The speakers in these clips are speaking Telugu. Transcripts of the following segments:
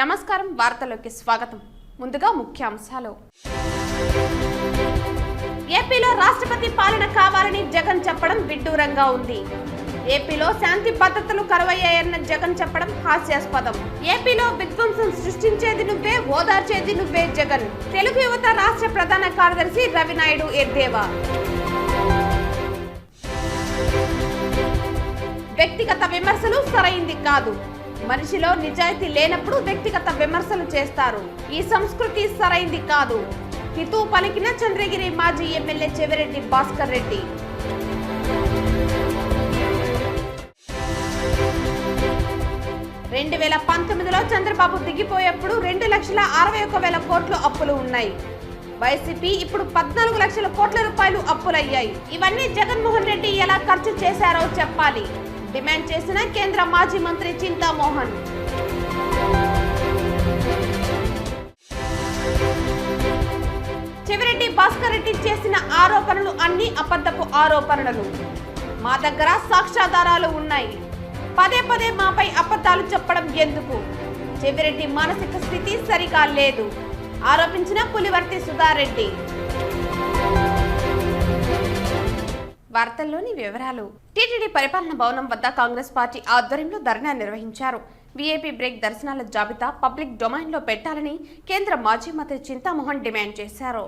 నమస్కారం వార్తలోకి స్వాగతం. ముందుగా ముఖ్యాంశాలు. ఏపీలో రాష్ట్రపతి పాలన కావాలని జగన్ చెప్పడం విడ్డూరంగా ఉంది. ఏపీలో శాంతి భద్రతలు కరువయ్యాయన్న జగన్ చెప్పడం హాస్యాస్పదం. ఏపీలో విధ్వంసం సృష్టించేది నువ్వే, ఓదార్చేది నువ్వే జగన్. తెలుగు యువత రాష్ట్ర ప్రధాన కార్యదర్శి రవినాయుడు ఎద్దేవా. వ్యక్తిగత విమర్శలు సరైంది కాదు. మనిషిలో నిజాయితీ లేనప్పుడు వ్యక్తిగత విమర్శలు చేస్తారు. ఈ సంస్కృతి సరైంది కాదు. హితూ పలికిన చంద్రగిరి మాజీ ఎమ్మెల్యే చెవిరెడ్డి భాస్కర్ రెడ్డి. రెండు 2019లో చంద్రబాబు దిగిపోయేప్పుడు 2,61,000 కోట్లు అప్పులు ఉన్నాయి. వైసీపీ ఇప్పుడు 14 లక్షల కోట్ల రూపాయలు అప్పులయ్యాయి. ఇవన్నీ జగన్మోహన్ రెడ్డి ఎలా ఖర్చు చేశారో చెప్పాలి డిమాండ్ చేసిన కేంద్ర మాజీ మంత్రి చింతామోహన్. చెవిరెడ్డి భాస్కర్ రెడ్డి చేసిన ఆరోపణలు అన్ని అబద్ధపు ఆరోపణలు. మా దగ్గర సాక్ష్యాధారాలు ఉన్నాయి. పదే పదే మాపై అబద్ధాలు చెప్పడం ఎందుకు? చెవిరెడ్డి మానసిక స్థితి సరిగా లేదు ఆరోపించిన పులివర్తి సుధారెడ్డి. వార్తల్లోని వివరాలు. టీటీడీ పరిపాలన భవనం వద్ద కాంగ్రెస్ పార్టీ ఆధ్వర్యంలో ధర్నా నిర్వహించారు. వీఐపీ బ్రేక్ దర్శనాల జాబితా పబ్లిక్ డొమైన్లో పెట్టాలని కేంద్ర మాజీ మంత్రి చింతామోహన్ డిమాండ్ చేశారు.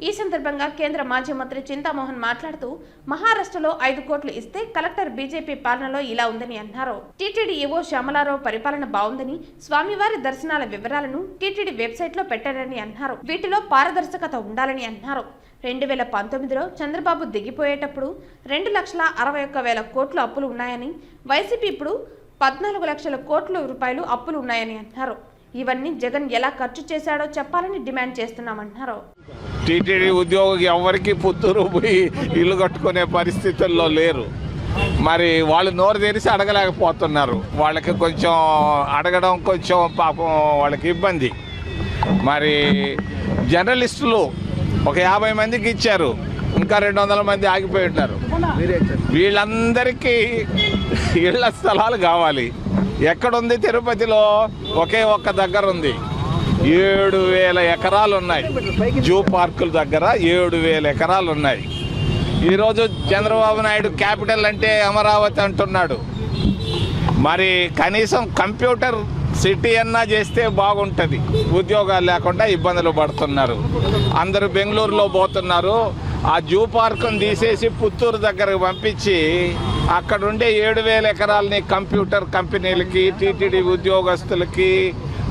ఈ సందర్భంగా కేంద్ర మాజీ మంత్రి చింతామోహన్ మాట్లాడుతూ, మహారాష్ట్రలో 5 కోట్లు ఇస్తే కలెక్టర్ బీజేపీ పాలనలో ఇలా ఉందని అన్నారు. టీటీడీ ఈవో శ్యామలారావు పరిపాలన బాగుందని, స్వామివారి దర్శనాల వివరాలను టీటీడీ వెబ్సైట్ లో పెట్టారని అన్నారు. వీటిలో పారదర్శకత ఉండాలని అన్నారు. 2019లో చంద్రబాబు దిగిపోయేటప్పుడు 2,61,000 కోట్లు అప్పులు ఉన్నాయని, వైసీపీ ఇప్పుడు 14 లక్షల కోట్ల రూపాయలు అప్పులు ఉన్నాయని అన్నారు. ఇవన్నీ జగన్ ఎలా ఖర్చు చేశాడో చెప్పాలని డిమాండ్ చేస్తున్నామన్నారు. టీటీడీ ఉద్యోగి ఎవరికి పుత్తూరు పోయి ఇల్లు కట్టుకునే పరిస్థితుల్లో లేరు. మరి వాళ్ళు నోరు తెరిచి అడగలేకపోతున్నారు. వాళ్ళకి కొంచెం అడగడం కొంచెం పాపం వాళ్ళకి ఇబ్బంది. మరి జర్నలిస్టులు ఒక 50 మందికి ఇచ్చారు, ఇంకా 200 మంది ఆగిపోయి ఉంటారు. వీళ్ళందరికీ ఇళ్ల స్థలాలు కావాలి. ఎక్కడుంది? తిరుపతిలో ఒకే ఒక్క దగ్గర ఉంది. 7,000 ఎకరాలు ఉన్నాయి. జూ పార్కుల దగ్గర 7,000 ఎకరాలు ఉన్నాయి. ఈరోజు చంద్రబాబు నాయుడు క్యాపిటల్ అంటే అమరావతి అంటున్నాడు. మరి కనీసం కంప్యూటర్ సిటీ అన్నా చేస్తే బాగుంటుంది. ఉద్యోగాలు లేకుండా ఇబ్బందులు పడుతున్నారు. అందరూ బెంగళూరులో పోతున్నారు. ఆ జూ పార్కును తీసేసి పుత్తూరు దగ్గరకు పంపించి అక్కడుండే 7,000 ఎకరాలని కంప్యూటర్ కంపెనీలకి, టీటీడీ ఉద్యోగస్తులకి,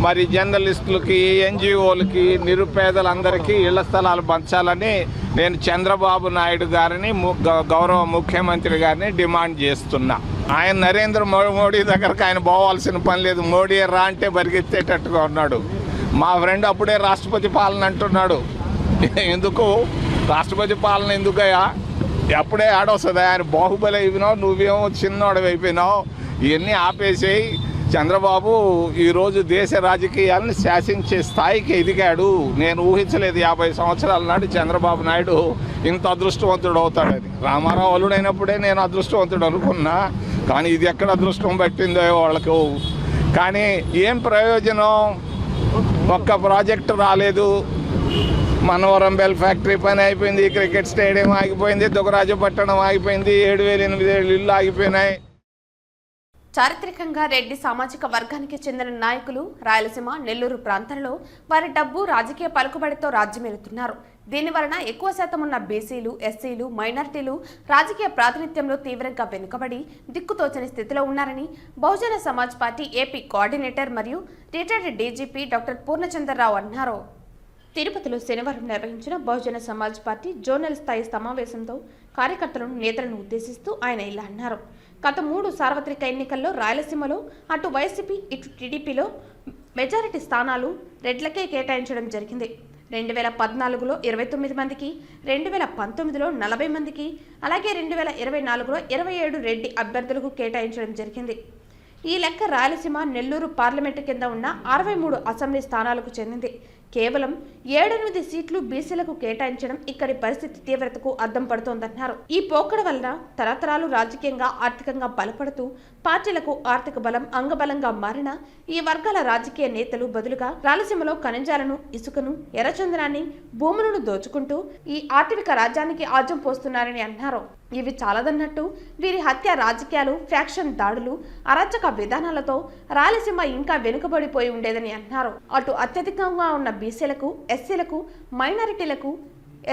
మరి జర్నలిస్టులకి, ఎన్జిఓలకి, నిరుపేదలందరికీ ఇళ్ల స్థలాలు పంచాలని నేను చంద్రబాబు నాయుడు గారిని, గౌరవ ముఖ్యమంత్రి గారిని డిమాండ్ చేస్తున్నా. ఆయన నరేంద్ర మోడీ దగ్గరకు ఆయన పోవాల్సిన పని లేదు. మోడీ రా అంటే పరిగెత్తేటట్టుగా ఉన్నాడు. మా ఫ్రెండ్ అప్పుడే రాష్ట్రపతి పాలన అంటున్నాడు. ఎందుకు రాష్ట్రపతి పాలన ఎందుకయ్యా? ఎప్పుడే ఆడొస్తుంది. ఆయన బాహుబలి అయిపోయినావు, నువ్వేమో చిన్నోడు అయిపోయినావు. ఇవన్నీ ఆపేసేయి. చంద్రబాబు ఈరోజు దేశ రాజకీయాలను శాసించే స్థాయికి ఎదిగాడు. నేను ఊహించలేదు 50 సంవత్సరాల నాటి చంద్రబాబు నాయుడు ఇంత అదృష్టవంతుడు అవుతాడని. రామారావు అల్లుడైనప్పుడే నేను అదృష్టవంతుడు అనుకున్నా. కానీ ఇది ఎక్కడ అదృష్టం పట్టిందో వాళ్ళకు. కానీ ఏం ప్రయోజనం? ఒక్క ప్రాజెక్టు రాలేదు. మనవరం బెల్ ఫ్యాక్టరీ పని అయిపోయింది, క్రికెట్ స్టేడియం ఆగిపోయింది, దుగరాజపట్టణం ఆగిపోయింది, 7,000-8,000 ఇళ్ళు ఆగిపోయినాయి. చారిత్రకంగా రెడ్డి సామాజిక వర్గానికి చెందిన నాయకులు రాయలసీమ, నెల్లూరు ప్రాంతాల్లో వారి డబ్బు, రాజకీయ పలుకుబడితో రాజ్యమేలుతున్నారు. దీనివలన ఎక్కువ శాతం ఉన్న బీసీలు, ఎస్సీలు, మైనారిటీలు రాజకీయ ప్రాతినిధ్యంలో తీవ్రంగా వెనుకబడి దిక్కుతోచని స్థితిలో ఉన్నారని Bahujan Samaj party AP coordinator మరియు రిటైర్డ్ డీజీపీ డాక్టర్ పూర్ణచంద్రరావు అన్నారు. తిరుపతిలో శనివారం నిర్వహించిన బహుజన సమాజ్ పార్టీ జోనల్ స్థాయి సమావేశంతో కార్యకర్తలను, నేతలను ఉద్దేశిస్తూ ఆయన ఇలా అన్నారు. గత 3 సార్వత్రిక ఎన్నికల్లో రాయలసీమలో అటు వైసీపీ, ఇటు టీడీపీలో మెజారిటీ స్థానాలు రెడ్లకే కేటాయించడం జరిగింది. 2014లో 29 మందికి, 2019లో 40 మందికి, అలాగే 2024లో 27 రెడ్డి అభ్యర్థులకు కేటాయించడం జరిగింది. ఈ లెక్క రాయలసీమ, నెల్లూరు పార్లమెంటు కింద ఉన్న 63 అసెంబ్లీ స్థానాలకు చెందింది. కేవలం 7-8 సీట్లు బీసీలకు కేటాయించడం ఇక్కడి పరిస్థితి తీవ్రతకు అద్దం పడుతోందన్నారు. ఈ పోకడ వల్ల తరతరాలు రాజకీయంగా ఆర్థికంగా బలపడుతూ పార్టీలకు ఆర్థిక బలం అంగబలంగా మారిన ఈ వర్గాల రాజకీయ నేతలు బదులుగా రాయలసీమలో ఖనిజాలను, ఇసుకను, ఎర్రచందనాన్ని, భూములను దోచుకుంటూ ఈ ఆర్థిక రాజ్యానికి ఆజ్యం పోస్తున్నారని అన్నారు. ఇవి చాలదన్నట్టు వీరి హత్య రాజకీయాలు, ఫ్యాక్షన్ దాడులు, అరాచక విధానాలతో రాయలసీమ ఇంకా వెనుకబడిపోయి ఉండేదని అన్నారు. అటు అత్యధికంగా ఉన్న బీసీలకు, ఎస్సీలకు, మైనారిటీలకు,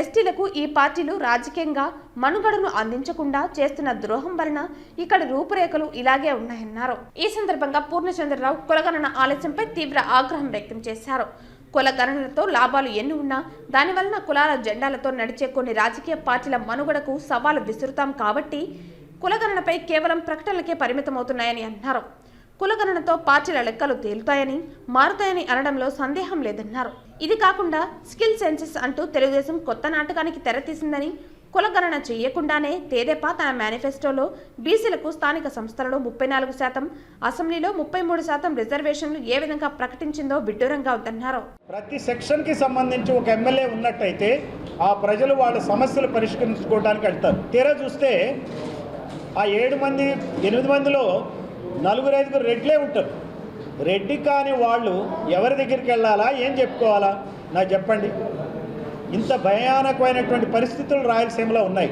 ఎస్టీలకు ఈ పార్టీలు రాజకీయంగా మనుగడను అందించకుండా చేస్తున్న ద్రోహం వలన ఇక్కడ రూపురేఖలు ఇలాగే ఉన్నాయన్నారు. ఈ సందర్భంగా పూర్ణచంద్రరావు కులగణన ఆలస్యంపై తీవ్ర ఆగ్రహం వ్యక్తం చేశారు. కులగణనతో లాభాలు ఎన్ని ఉన్నా దానివలన కులాల జెండాలతో నడిచే కొన్ని రాజకీయ పార్టీల మనుగడకు సవాలు విసురుతాం కాబట్టి కులగణనపై కేవలం ప్రకటనలకే పరిమితమవుతున్నాయని అన్నారు. కులగణనతో పార్టీల లెక్కలు తేలుతాయని, మారుతాయని అనడంలో సందేహం లేదన్నారు. ఇది కాకుండా స్కిల్ సెన్సెస్ అంటూ తెలుగుదేశం కొత్త నాటకానికి తెరతీసిందని, కులగణన చేయకుండానే తెదేపా తన మేనిఫెస్టోలో బీసీలకు స్థానిక సంస్థలలో 34%, అసెంబ్లీలో 33% రిజర్వేషన్లు ఏ విధంగా ప్రకటించిందో విడ్డూరంగా ఉందన్నారు. ప్రతి సెక్షన్కి సంబంధించి ఒక ఎమ్మెల్యే ఉన్నట్టయితే ఆ ప్రజలు వాళ్ళ సమస్యలు పరిష్కరించుకోవడానికి వెళ్తారు. తీరా చూస్తే ఆ 8 మందిలో 4-5 రెడ్లే ఉంటారు. రెడ్డి కాని వాళ్ళు ఎవరి దగ్గరికి వెళ్ళాలా, ఏం చెప్పుకోవాలా నాకు చెప్పండి. ఇంత భయానకమైనటువంటి పరిస్థితులు రాయలసీమలో ఉన్నాయి.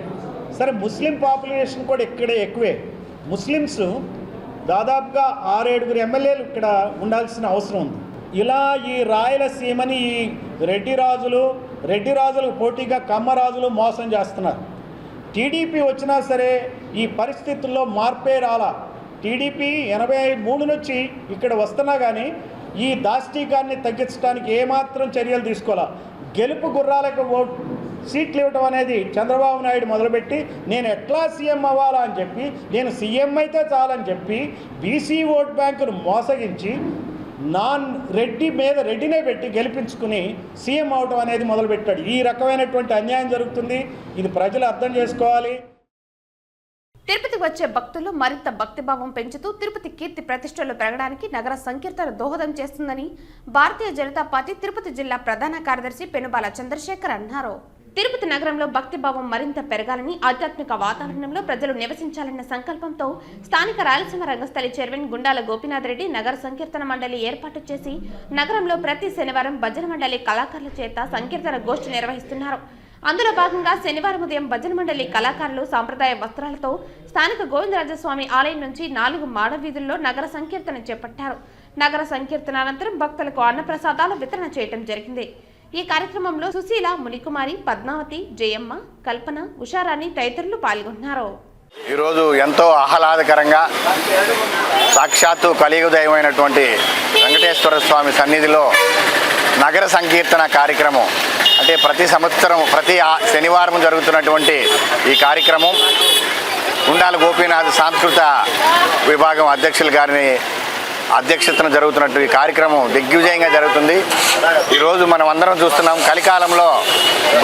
సరే, ముస్లిం పాపులేషన్ కూడా ఇక్కడే ఎక్కువే. ముస్లిమ్స్ దాదాపుగా 6-7 ఎమ్మెల్యేలు ఇక్కడ ఉండాల్సిన అవసరం ఉంది. ఇలా ఈ రాయలసీమని ఈ రెడ్డి రాజులకు పోటీగా కమ్మరాజులు మోసం చేస్తున్నారు. టీడీపీ వచ్చినా సరే ఈ పరిస్థితుల్లో మార్పే రాలా. టీడీపీ 83 నుంచి ఇక్కడ వస్తున్నా కానీ ఈ దాష్టీకాన్ని తగ్గించడానికి ఏమాత్రం చర్యలు తీసుకోవాలా. గెలుపు గుర్రాలకు సీట్లు ఇవ్వటం అనేది చంద్రబాబు నాయుడు మొదలుపెట్టి నేను ఎట్లా సీఎం అవ్వాలా అని చెప్పి, నేను సీఎం అయితే చాలని చెప్పి బీసీ ఓట్ బ్యాంకును మోసగించి రెడ్డి మీద రెడ్డినే పెట్టి గెలిపించుకుని సీఎం అవటం అనేది మొదలుపెట్టాడు. ఈ రకమైనటువంటి అన్యాయం జరుగుతుంది. ఇది ప్రజలు అర్థం చేసుకోవాలి. తిరుపతికి వచ్చే భక్తుల్లో మరింత భక్తిభావం పెంచుతూ తిరుపతి కీర్తి ప్రతిష్టలు పెరగడానికి నగర సంకీర్తన దోహదం చేస్తుందని భారతీయ జనతా పార్టీ తిరుపతి జిల్లా ప్రధాన కార్యదర్శి పెనుబాల చంద్రశేఖర్ అన్నారు. తిరుపతి నగరంలో భక్తిభావం మరింత పెరగాలని, ఆధ్యాత్మిక వాతావరణంలో ప్రజలు నివసించాలన్న సంకల్పంతో స్థానిక రాయలసీమ రంగస్థలి చైర్మన్ గుండాల గోపీనాథ్ రెడ్డి నగర సంకీర్తన మండలి ఏర్పాటు చేసి నగరంలో ప్రతి శనివారం భజన మండలి కళాకారుల చేత సంకీర్తన గోష్ఠి నిర్వహిస్తున్నారు. అందులో భాగంగా శనివారం ఉదయం భజన మండలి కళాకారులు సాంప్రదాయ వస్త్రాలతో స్థానిక గోవిందరాజస్వామి ఆలయం నుంచి 4 మాడ వీధుల్లో నగర సంకీర్తన చేపట్టారు. నగర సంకీర్తన అనంతరం భక్తులకు అన్నప్రసాదాలు వితరణ చేయడం జరిగింది. ఈ కార్యక్రమంలో సుశీల, మునికుమారి, పద్మావతి, జయమ్మ, కల్పన, ఉషారాణి తదితరులు పాల్గొన్నారు. ఈరోజు ఎంతో ఆహ్లాదకరంగా సాక్షాత్తు కలియుగ దైవమైనటువంటి వెంకటేశ్వర స్వామి సన్నిధిలో నగర సంకీర్తన కార్యక్రమం అంటే ప్రతి సంవత్సరం ప్రతి శనివారం జరుగుతున్నటువంటి ఈ కార్యక్రమం గుండాల గోపీనాథ్ సాంస్కృత విభాగం అధ్యక్షులు గారిని అధ్యక్షతన జరుగుతున్నట్టు ఈ కార్యక్రమం దిగ్విజయంగా జరుగుతుంది. ఈరోజు మనం అందరం చూస్తున్నాం, కలికాలంలో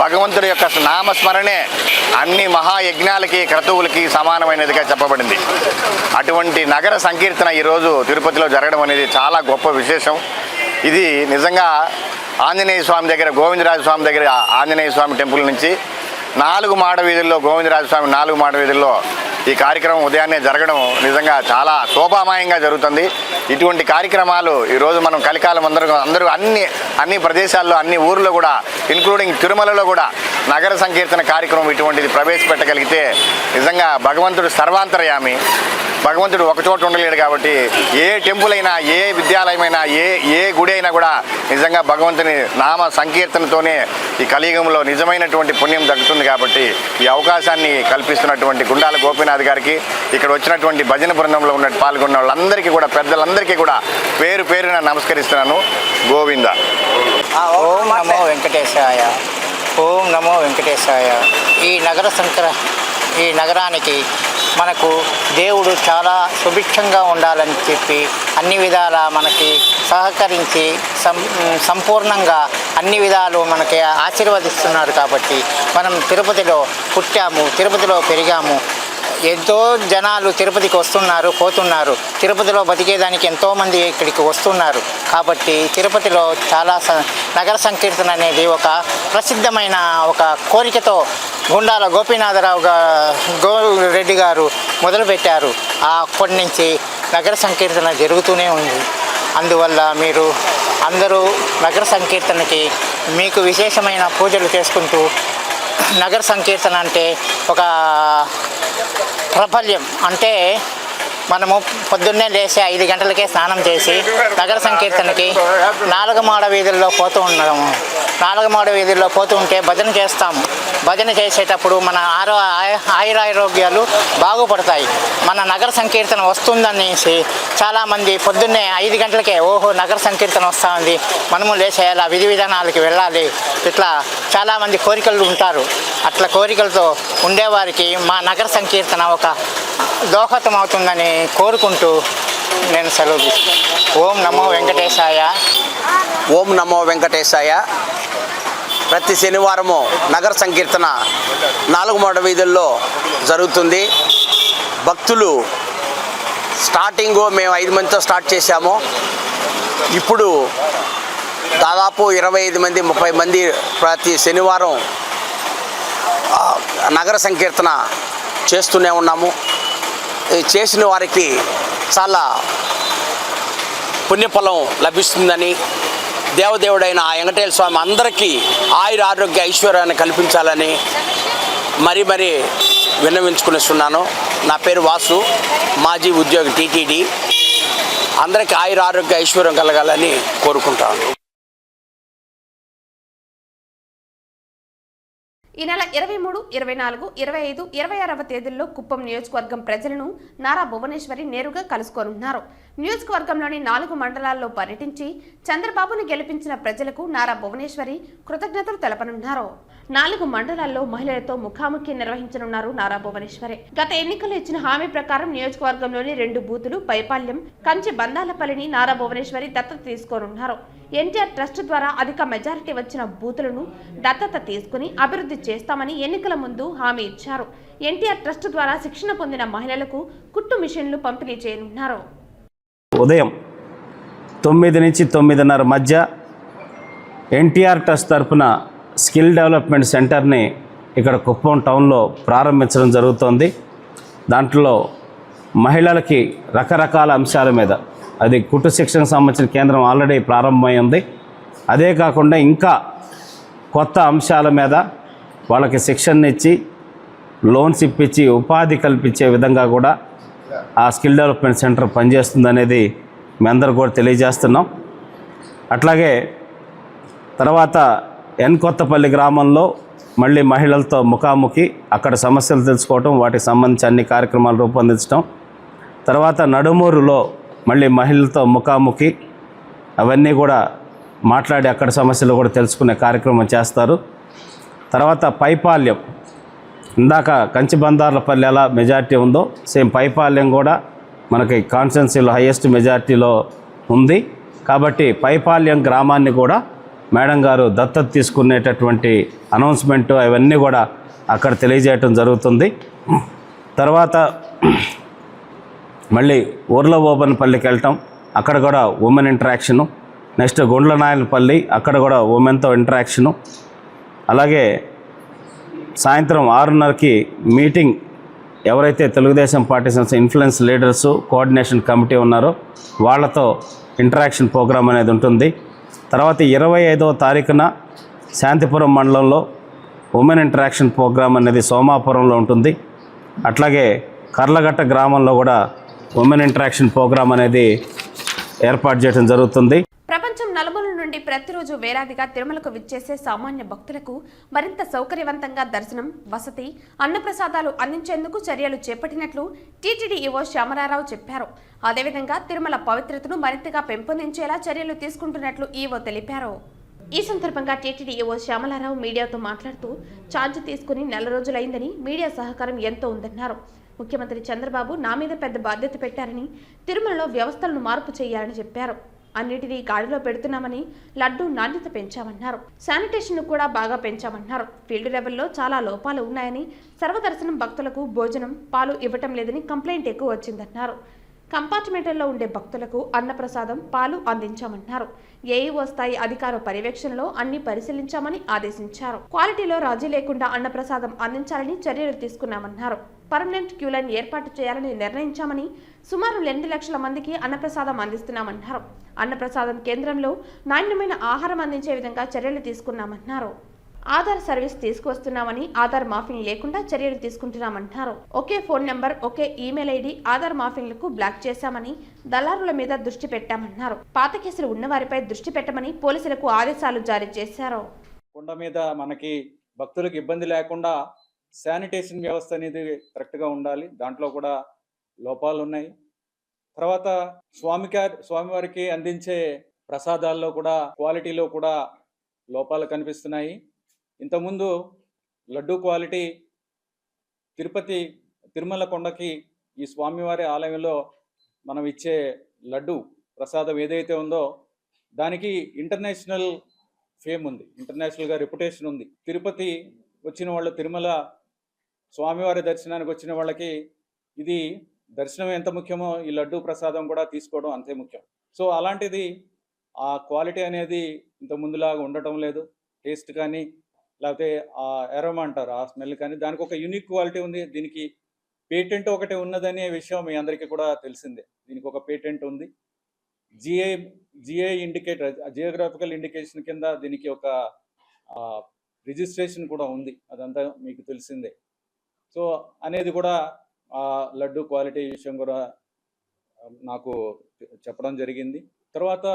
భగవంతుడి యొక్క నామస్మరణే అన్ని మహాయజ్ఞాలకి క్రతువులకి సమానమైనదిగా చెప్పబడింది. అటువంటి నగర సంకీర్తన ఈరోజు తిరుపతిలో జరగడం అనేది చాలా గొప్ప విశేషం. ఇది నిజంగా ఆంజనేయ స్వామి దగ్గర, గోవిందరాజ స్వామి దగ్గర ఆంజనేయ స్వామి టెంపుల్ నుంచి 4 మాడ వీధుల్లో, గోవిందరాజ స్వామి 4 మాడ వీధుల్లో ఈ కార్యక్రమం ఉదయాన్నే జరగడం నిజంగా చాలా శోభామయంగా జరుగుతుంది. ఇటువంటి కార్యక్రమాలు ఈరోజు మనం కలికాలం అందరూ అన్ని ప్రదేశాల్లో, అన్ని ఊర్లో కూడా, ఇంక్లూడింగ్ తిరుమలలో కూడా నగర సంకీర్తన కార్యక్రమం ఇటువంటిది ప్రవేశపెట్టగలిగితే నిజంగా భగవంతుడు సర్వాంతర్యామి. భగవంతుడు ఒక చోట ఉండలేడు కాబట్టి ఏ టెంపుల్ అయినా, ఏ విద్యాలయమైనా, ఏ గుడి అయినా కూడా నిజంగా భగవంతుని నామ సంకీర్తనతోనే ఈ కలియుగంలో నిజమైనటువంటి పుణ్యం దక్కుతుంది. కాబట్టి ఈ అవకాశాన్ని కల్పిస్తున్నటువంటి గుండాల గోపీనాథ్ గారికి, ఇక్కడ వచ్చినటువంటి భజన బృందంలో పాల్గొన్న వాళ్ళందరికీ కూడా, పెద్దలందరికీ కూడా పేరు పేరున నమస్కరిస్తున్నాను. గోవింద. ఓం నమో వెంకటేశాయ, ఓం నమో వెంకటేశాయ. ఈ నగరానికి మనకు దేవుడు చాలా సుభిక్షంగా ఉండాలని చెప్పి అన్ని విధాల మనకి సహకరించి సంపూర్ణంగా అన్ని విధాలు మనకి ఆశీర్వదిస్తున్నారు. కాబట్టి మనం తిరుపతిలో పుట్టాము, తిరుపతిలో పెరిగాము. ఎంతో జనాలు తిరుపతికి వస్తున్నారు, పోతున్నారు. తిరుపతిలో బతికేదానికి ఎంతోమంది ఇక్కడికి వస్తున్నారు. కాబట్టి తిరుపతిలో చాలా నగర సంకీర్తన అనేది ఒక ప్రసిద్ధమైన ఒక కోరికతో గుండాల గోపీనాథరావు రెడ్డి గారు మొదలుపెట్టారు. అప్పటి నుంచి నగర సంకీర్తన జరుగుతూనే ఉంది. అందువల్ల మీరు అందరూ నగర సంకీర్తనకి మీకు విశేషమైన పూజలు చేసుకుంటూ, నగర సంకీర్తన అంటే ఒక ప్రబల్యం. అంటే మనము పొద్దున్నే లేచి 5 గంటలకే స్నానం చేసి నగర సంకీర్తనకి నాలుగమాడ వీధుల్లో పోతూ ఉన్నాము. నాలుగమాడ వీధుల్లో పోతూ ఉంటే భజన చేస్తాము. భజన చేసేటప్పుడు మన ఆయురారోగ్యాలు బాగుపడతాయి. మన నగర సంకీర్తన వస్తుందనేసి చాలామంది పొద్దున్నే 5 గంటలకే నగర సంకీర్తన వస్తూ ఉంది, మనము లేచేయాలి, విధి విధానాలకి వెళ్ళాలి, ఇట్లా చాలామంది కోరికలు ఉంటారు. అట్లా కోరికలతో ఉండేవారికి మా నగర సంకీర్తన ఒక దోహదం అవుతుందని కోరుకుంటూ నేను సెలవు తీసుకుంటాను. ఓం నమో వెంకటేశాయ. ఓం నమో వెంకటేశాయ. ప్రతి శనివారము నగర సంకీర్తన 4 మాడ వీధుల్లో జరుగుతుంది. భక్తులు స్టార్టింగ్ మేము 5 మందితో స్టార్ట్ చేశాము. ఇప్పుడు దాదాపు 25 మంది 30 మంది ప్రతి శనివారం నగర సంకీర్తన చేస్తూనే ఉన్నాము. చేసిన వారికి చాలా పుణ్యఫలం లభిస్తుందని, దేవదేవుడైన ఆ వెంకటేశ్వర స్వామి అందరికీ ఆయుర ఆరోగ్య ఐశ్వర్యాన్ని కల్పించాలని మరీ విన్నవించుకునిస్తున్నాను. నా పేరు వాసు, మాజీ ఉద్యోగి టీటీడీ. అందరికీ ఆయుర ఆరోగ్య ఐశ్వర్యం కలగాలని కోరుకుంటాను. ఈ నెల 23, 24, 25, 26వ తేదీల్లో కుప్పం నియోజకవర్గం ప్రజలను నారా భువనేశ్వరి నేరుగా కలుసుకోనున్నారు. నియోజకవర్గంలోని 4 మండలాల్లో పర్యటించి చంద్రబాబును గెలిపించిన ప్రజలకు నారా భువనేశ్వరి కృతజ్ఞతలు తెలపనున్నారు. 4 మండలాల్లో మహిళలతో ముఖాముఖి నిర్వహించనున్నారు నారా భువనేశ్వరి. గత ఎన్నికల్లో ఇచ్చిన హామీ ప్రకారం నియోజకవర్గంలోని 2 బూతులు పైపాల్యం, కంచి బందాలపల్లిని నారా భువనేశ్వరి దత్తత తీసుకోనున్నారు. ఎన్టీఆర్ ట్రస్ట్ ద్వారా అధిక మెజారిటీ వచ్చిన బూతులను దత్తత తీసుకుని అభివృద్ధి చేస్తామని ఎన్నికల ముందు హామీ ఇచ్చారు. ఎన్టీఆర్ ట్రస్ట్ ద్వారా శిక్షణ పొందిన మహిళలకు కుట్టు మిషన్లు పంపిణీ చేయనున్నారు. ఉదయం 9 నుంచి 9:30 మధ్య ఎన్టీఆర్ ట్రస్ట్ తరఫున స్కిల్ డెవలప్మెంట్ సెంటర్ని ఇక్కడ కుప్పం టౌన్లో ప్రారంభించడం జరుగుతోంది. దాంట్లో మహిళలకి రకరకాల అంశాల మీద, అది కుట్టు శిక్షణకు సంబంధించిన కేంద్రం ఆల్రెడీ ప్రారంభమై ఉంది. అదే కాకుండా ఇంకా కొత్త అంశాల మీద వాళ్ళకి శిక్షణ ఇచ్చి, లోన్స్ ఇప్పించి, ఉపాధి కల్పించే విధంగా కూడా ఆ స్కిల్ డెవలప్మెంట్ సెంటర్ పనిచేస్తుందనేది మీ అందరూ కూడా తెలియజేస్తున్నాం. అట్లాగే తర్వాత కొత్తపల్లి గ్రామంలో మళ్ళీ మహిళలతో ముఖాముఖి, అక్కడ సమస్యలు తెలుసుకోవటం, వాటికి సంబంధించి అన్ని కార్యక్రమాలు రూపొందించడం. తర్వాత నడుమూరులో మళ్ళీ మహిళలతో ముఖాముఖి, అవన్నీ కూడా మాట్లాడి అక్కడ సమస్యలు కూడా తెలుసుకునే కార్యక్రమం చేస్తారు. తర్వాత పైపాల్యం, ఇందాక కంచి బందార్లపల్లి ఎలా మెజార్టీ ఉందో సేమ్ పైపాల్యం కూడా మనకి కాన్స్టిట్యున్సీలో హైయెస్ట్ మెజార్టీలో ఉంది. కాబట్టి పైపాల్యం గ్రామాన్ని కూడా మేడం గారు దత్తత తీసుకునేటటువంటి అనౌన్స్మెంట్ అవన్నీ కూడా అక్కడ తెలియజేయటం జరుగుతుంది. తర్వాత మళ్ళీ ఊర్లబోబన్పల్లికి వెళ్ళటం, అక్కడ కూడా ఉమెన్ ఇంటరాక్షను. నెక్స్ట్ గుండ్లనాయనపల్లి, అక్కడ కూడా ఉమెన్తో ఇంటరాక్షను. అలాగే సాయంత్రం 6:30కి మీటింగ్, ఎవరైతే తెలుగుదేశం పార్టీ సంస్థ ఇన్ఫ్లుయెన్స్ లీడర్సు, కోఆర్డినేషన్ కమిటీ ఉన్నారో వాళ్ళతో ఇంటరాక్షన్ ప్రోగ్రామ్ అనేది ఉంటుంది. తర్వాత 25వ తారీఖున శాంతిపురం మండలంలో ఉమెన్ ఇంటరాక్షన్ ప్రోగ్రామ్ అనేది సోమాపురంలో ఉంటుంది. అట్లాగే కర్లగట్ట గ్రామంలో కూడా ఉమెన్ ఇంటరాక్షన్ ప్రోగ్రామ్ అనేది ఏర్పాటు చేయడం జరుగుతుంది. ప్రపంచం నలుమూలల నుండి ప్రతిరోజు వేలాదిగా తిరుమలకు విచ్చేసే సామాన్య భక్తులకు మరింత సౌకర్యవంతంగా దర్శనం, వసతి, అన్నప్రసాదాలు అందించేందుకు చర్యలు చేపట్టినట్లు టీటీడీ ఈవో శ్యామరారావు చెప్పారు. అదేవిధంగా తిరుమల పవిత్రతను మరింతగా పెంపొందించేలా చర్యలు తీసుకుంటున్నట్లు ఈవో తెలిపారు. ఈ సందర్భంగా టీటీడీ ఈవో శ్యామలారావు మీడియాతో మాట్లాడుతూ ఛార్జ్ తీసుకుని 4 రోజులైందని, మీడియా సహకారం ఎంతో ఉందన్నారు. ముఖ్యమంత్రి చంద్రబాబు నా మీద పెద్ద బాధ్యత పెట్టారని, తిరుమలలో వ్యవస్థలను మార్పు చేయాలని చెప్పారు. అన్నిటినీ గాడిలో పెడుతున్నామని, లడ్డు నాణ్యత పెంచామన్నారు. శానిటేషన్ కూడా బాగా పెంచామన్నారు. ఫీల్డ్ లెవెల్లో చాలా లోపాలు ఉన్నాయని, సర్వదర్శనం భక్తులకు భోజనం, పాలు ఇవ్వటం లేదని కంప్లైంట్ ఎక్కువ వచ్చిందన్నారు. కంపార్ట్మెంట్లో ఉండే భక్తులకు అన్నప్రసాదం, పాలు అందించామన్నారు. ఏఈఓ స్థాయి అధికార పర్యవేక్షణలో అన్ని పరిశీలించామని ఆదేశించారు. క్వాలిటీలో రాజీ లేకుండా అన్నప్రసాదం అందించాలని చర్యలు తీసుకున్నామన్నారు. పర్మనెంట్ క్యూ లైన్ ఏర్పాటు చేయాలని నిర్ణయించామని, సుమారు 2 లక్షల మందికి అన్నప్రసాదం అందిస్తున్నామన్నారు. అన్నప్రసాదం కేంద్రంలో నాణ్యమైన ఆహారం అందించే విధంగా చర్యలు తీసుకున్నామన్నారు. ఆధార్ సర్వీస్ తీసుకువస్తున్నామని, ఆధార్ మాఫింగ్ లేకుండా చర్యలు తీసుకుంటున్నామన్నారు. ఒకే ఫోన్ నెంబర్, ఒకే ఈమెయిల్ ఐడి ఆధార్ మాఫింగ్లకు బ్లాక్ చేశామని, దళారుల మీద దృష్టి పెట్టామన్నారు. పాత కేసులు ఉన్నవారిపై దృష్టి పెట్టమని పోలీసులకు ఆదేశాలు జారీ చేశారు. కొండ మీద మనకి భక్తులకు ఇబ్బంది లేకుండా శానిటేషన్ వ్యవస్థ అనేది కరెక్ట్గా ఉండాలి. దాంట్లో కూడా లోపాలు ఉన్నాయి. తర్వాత స్వామివారికి అందించే ప్రసాదాల్లో కూడా క్వాలిటీలో కూడా లోపాలు కనిపిస్తున్నాయి. ఇంతకుముందు లడ్డు క్వాలిటీ తిరుమల కొండకి ఈ స్వామివారి ఆలయంలో మనం ఇచ్చే లడ్డు ప్రసాదం ఏదైతే ఉందో దానికి ఇంటర్నేషనల్ ఫేమ్ ఉంది, ఇంటర్నేషనల్గా రెప్యుటేషన్ ఉంది. తిరుపతి వచ్చిన వాళ్ళు, తిరుమల స్వామివారి దర్శనానికి వచ్చిన వాళ్ళకి ఇది దర్శనం ఎంత ముఖ్యమో ఈ లడ్డు ప్రసాదం కూడా తీసుకోవడం అంతే ముఖ్యం. సో అలాంటిది ఆ క్వాలిటీ అనేది ఇంత ముందులాగా ఉండటం లేదు. టేస్ట్ కానీ లేకపోతే ఆ ఎరోమా అంటారు, ఆ స్మెల్ కానీ, దానికి ఒక యూనిక్ క్వాలిటీ ఉంది. దీనికి పేటెంట్ ఒకటి ఉన్నదనే విషయం మీ అందరికీ కూడా తెలిసిందే. దీనికి ఒక పేటెంట్ ఉంది. జిఐ ఇండికేటర్, జియోగ్రాఫికల్ ఇండికేషన్ కింద దీనికి ఒక రిజిస్ట్రేషన్ కూడా ఉంది. అదంతా మీకు తెలిసిందే. సో అనేది కూడా ఆ లడ్డు క్వాలిటీ విషయం కూడా నాకు చెప్పడం జరిగింది. తర్వాత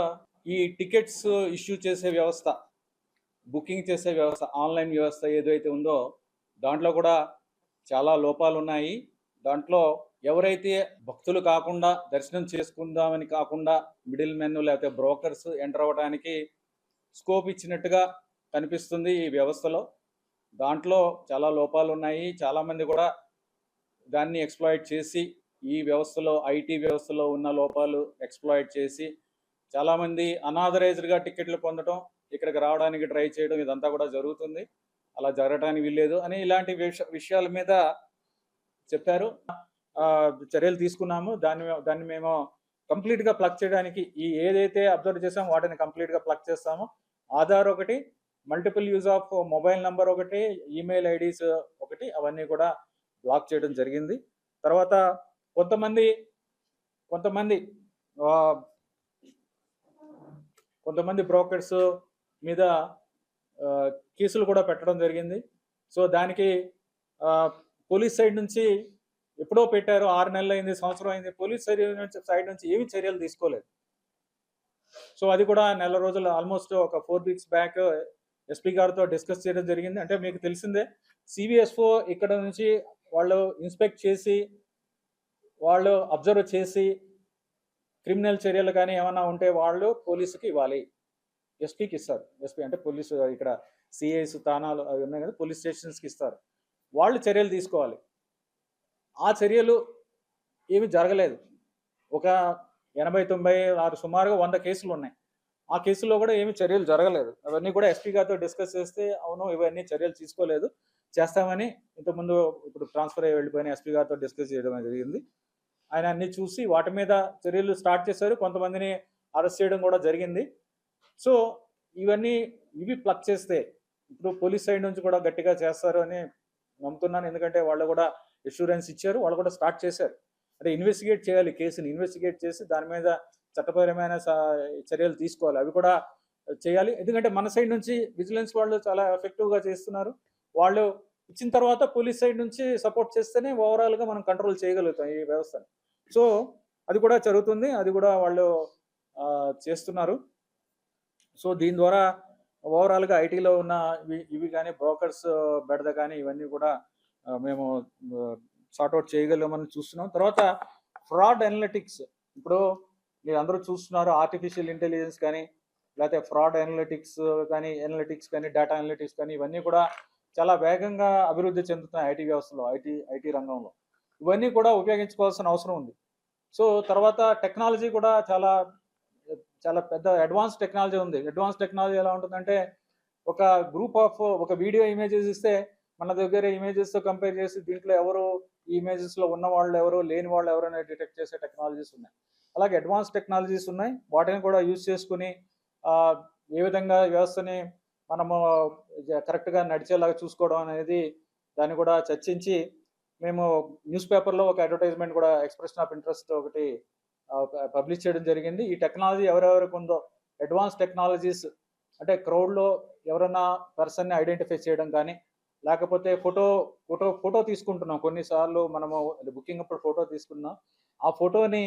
ఈ టికెట్స్ ఇష్యూ చేసే వ్యవస్థ, బుకింగ్ చేసే వ్యవస్థ, ఆన్లైన్ వ్యవస్థ ఏదైతే ఉందో దాంట్లో కూడా చాలా లోపాలు ఉన్నాయి. దాంట్లో ఎవరైతే భక్తులు కాకుండా దర్శనం చేసుకుందామని కాకుండా మిడిల్ మెన్ లేకపోతే బ్రోకర్స్ ఎంటర్ అవ్వడానికి స్కోప్ ఇచ్చినట్టుగా కనిపిస్తుంది ఈ వ్యవస్థలో. దాంట్లో చాలా లోపాలు ఉన్నాయి. చాలామంది కూడా దాన్ని ఎక్స్ప్లాయిట్ చేసి, ఈ వ్యవస్థలో, ఐటీ వ్యవస్థలో ఉన్న లోపాలు ఎక్స్ప్లాయిట్ చేసి చాలామంది అనాథరైజ్డ్గా టికెట్లు పొందడం, ఇక్కడికి రావడానికి ట్రై చేయడం, ఇదంతా కూడా జరుగుతుంది. అలా జరగడానికి వీల్లేదు అని ఇలాంటి విషయాల మీద చెప్పారు. చర్యలు తీసుకున్నాము. దాన్ని మేము కంప్లీట్గా ప్లగ్ చేయడానికి ఈ ఏదైతే అబ్జర్వ్ చేసామో వాటిని కంప్లీట్గా ప్లగ్ చేస్తాము. ఆధార్ ఒకటి, multiple use of mobile number ఒకటి, ఈమెయిల్ ఐడీస్ ఒకటి, అవన్నీ కూడా బ్లాక్ చేయడం జరిగింది. తర్వాత కొంతమంది బ్రోకర్స్ మీద కేసులు కూడా పెట్టడం జరిగింది. సో దానికి పోలీస్ సైడ్ నుంచి ఎప్పుడో పెట్టారు, 6 నెలలు అయింది, సంవత్సరం అయింది. పోలీస్ సైడ్ నుంచి ఏమి చర్యలు తీసుకోలేదు. సో అది కూడా నెల రోజులు, ఆల్మోస్ట్ ఒక 4 వీక్స్ బ్యాక్ ఎస్పీ గారితో డిస్కస్ చేయడం జరిగింది. అంటే మీకు తెలిసిందే, సివిఎస్ఓ ఇక్కడ నుంచి వాళ్ళు ఇన్స్పెక్ట్ చేసి, వాళ్ళు అబ్జర్వ్ చేసి క్రిమినల్ చర్యలు కానీ ఏమైనా ఉంటే వాళ్ళు పోలీసుకి ఇవ్వాలి, ఎస్పీకి ఇస్తారు. ఎస్పీ అంటే పోలీసు, ఇక్కడ సిఐస్ తానాలు అవి ఉన్నాయి కదా, పోలీస్ స్టేషన్స్కి ఇస్తారు. వాళ్ళు చర్యలు తీసుకోవాలి. ఆ చర్యలు ఏమి జరగలేదు. ఒక 80-96 సుమారుగా 100 కేసులు ఉన్నాయి. ఆ కేసుల్లో కూడా ఏమి చర్యలు జరగలేదు. అవన్నీ కూడా ఎస్పీ గారితో డిస్కస్ చేస్తే, అవును ఇవన్నీ చర్యలు తీసుకోలేదు, చేస్తామని ఇంతకుముందు ఇప్పుడు ట్రాన్స్ఫర్ అయ్యి వెళ్ళిపోయిన ఎస్పీ గారితో డిస్కస్ చేయడం జరిగింది. ఆయన అన్ని చూసి వాటి మీద చర్యలు స్టార్ట్ చేశారు. కొంతమందిని అరెస్ట్ చేయడం కూడా జరిగింది. సో ఇవి ప్లగ్ చేస్తే ఇప్పుడు పోలీస్ సైడ్ నుంచి కూడా గట్టిగా చేస్తారు అని నమ్ముతున్నాను. ఎందుకంటే వాళ్ళు కూడా అష్యూరెన్స్ ఇచ్చారు, వాళ్ళు కూడా స్టార్ట్ చేశారు. అంటే ఇన్వెస్టిగేట్ చేయాలి, కేసుని ఇన్వెస్టిగేట్ చేసి దాని మీద చట్టపరమైన చర్యలు తీసుకోవాలి, అవి కూడా చేయాలి. ఎందుకంటే మన సైడ్ నుంచి విజిలెన్స్ వాళ్ళు చాలా ఎఫెక్టివ్గా చేస్తున్నారు. వాళ్ళు ఇచ్చిన తర్వాత పోలీస్ సైడ్ నుంచి సపోర్ట్ చేస్తేనే ఓవరాల్గా మనం కంట్రోల్ చేయగలుగుతాం ఈ వ్యవస్థని. సో అది కూడా జరుగుతుంది, అది కూడా వాళ్ళు చేస్తున్నారు. సో దీని ద్వారా ఓవరాల్గా ఐటీలో ఉన్న ఇవి కానీ, బ్రోకర్స్ బెడద కానీ, ఇవన్నీ కూడా మేము సార్ట్అవుట్ చేయగలమని చూస్తున్నాం. తర్వాత ఫ్రాడ్ అనలిటిక్స్, ఇప్పుడు మీరు అందరూ చూస్తున్నారు, ఆర్టిఫిషియల్ ఇంటెలిజెన్స్ కానీ, లేకపోతే ఫ్రాడ్ అనలిటిక్స్ కానీ, డేటా అనలిటిక్స్ కానీ, ఇవన్నీ కూడా చాలా వేగంగా అభివృద్ధి చెందుతున్నాయి ఐటీ వ్యవస్థలో, ఐటీ రంగంలో. ఇవన్నీ కూడా ఉపయోగించుకోవాల్సిన అవసరం ఉంది. సో తర్వాత టెక్నాలజీ కూడా చాలా చాలా పెద్ద అడ్వాన్స్ టెక్నాలజీ ఉంది. అడ్వాన్స్ టెక్నాలజీ ఎలా ఉంటుందంటే ఒక గ్రూప్ ఆఫ్ ఒక వీడియో ఇమేజెస్ ఇస్తే మన దగ్గర ఇమేజెస్తో కంపేర్ చేసి దీంట్లో ఎవరు ఈ ఇమేజెస్లో ఉన్న వాళ్ళు ఎవరు లేని వాళ్ళు ఎవరు అనేది డిటెక్ట్ చేసే టెక్నాలజీస్ ఉన్నాయి. అలాగే అడ్వాన్స్ టెక్నాలజీస్ ఉన్నాయి. వాటిని కూడా యూజ్ చేసుకుని ఏ విధంగా వ్యవస్థని మనము కరెక్ట్గా నడిచేలాగా చూసుకోవడం అనేది దాన్ని కూడా చర్చించి మేము న్యూస్ పేపర్లో ఒక అడ్వర్టైజ్మెంట్ కూడా ఎక్స్ప్రెషన్ ఆఫ్ ఇంట్రెస్ట్ ఒకటి పబ్లిష్ చేయడం జరిగింది. ఈ టెక్నాలజీ ఎవరెవరికి ఉందో అడ్వాన్స్ టెక్నాలజీస్ అంటే క్రౌడ్లో ఎవరైనా పర్సన్ని ఐడెంటిఫై చేయడం కానీ, లేకపోతే ఫోటో తీసుకుంటున్నాం. కొన్నిసార్లు మనము బుకింగ్ అప్పుడు ఫోటో తీసుకున్నాం. ఆ ఫోటోని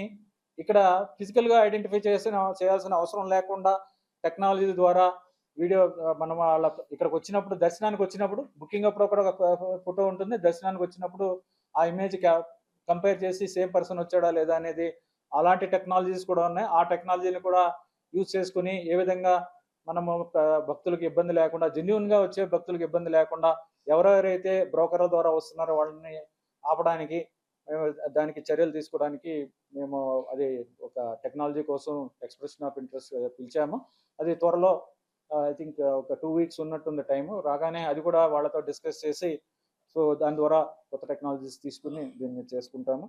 ఇక్కడ ఫిజికల్గా ఐడెంటిఫై చేయాల్సిన అవసరం లేకుండా టెక్నాలజీ ద్వారా వీడియో మనం వాళ్ళ ఇక్కడికి వచ్చినప్పుడు, దర్శనానికి వచ్చినప్పుడు, బుకింగ్ అప్పుడు ఒక ఫోటో ఉంటుంది. దర్శనానికి వచ్చినప్పుడు ఆ ఇమేజ్ కంపేర్ చేసి సేమ్ పర్సన్ వచ్చాడా లేదా అనేది అలాంటి టెక్నాలజీస్ కూడా ఉన్నాయి. ఆ టెక్నాలజీని కూడా యూజ్ చేసుకుని ఏ విధంగా మనము భక్తులకు ఇబ్బంది లేకుండా, జెన్యూన్గా వచ్చే భక్తులకు ఇబ్బంది లేకుండా ఎవరెవరైతే బ్రోకర్ల ద్వారా వస్తున్నారో వాళ్ళని ఆపడానికి దానికి చర్యలు తీసుకోవడానికి మేము అది ఒక టెక్నాలజీ కోసం ఎక్స్ప్రెషన్ ఆఫ్ ఇంట్రెస్ట్ పిలిచాము. అది త్వరలో ఐ థింక్ ఒక 2 వీక్స్ ఉన్నట్టుంది టైము. రాగానే అది కూడా వాళ్ళతో డిస్కస్ చేసి సో దాని ద్వారా కొత్త టెక్నాలజీస్ తీసుకుని దీన్ని చేసుకుంటాము.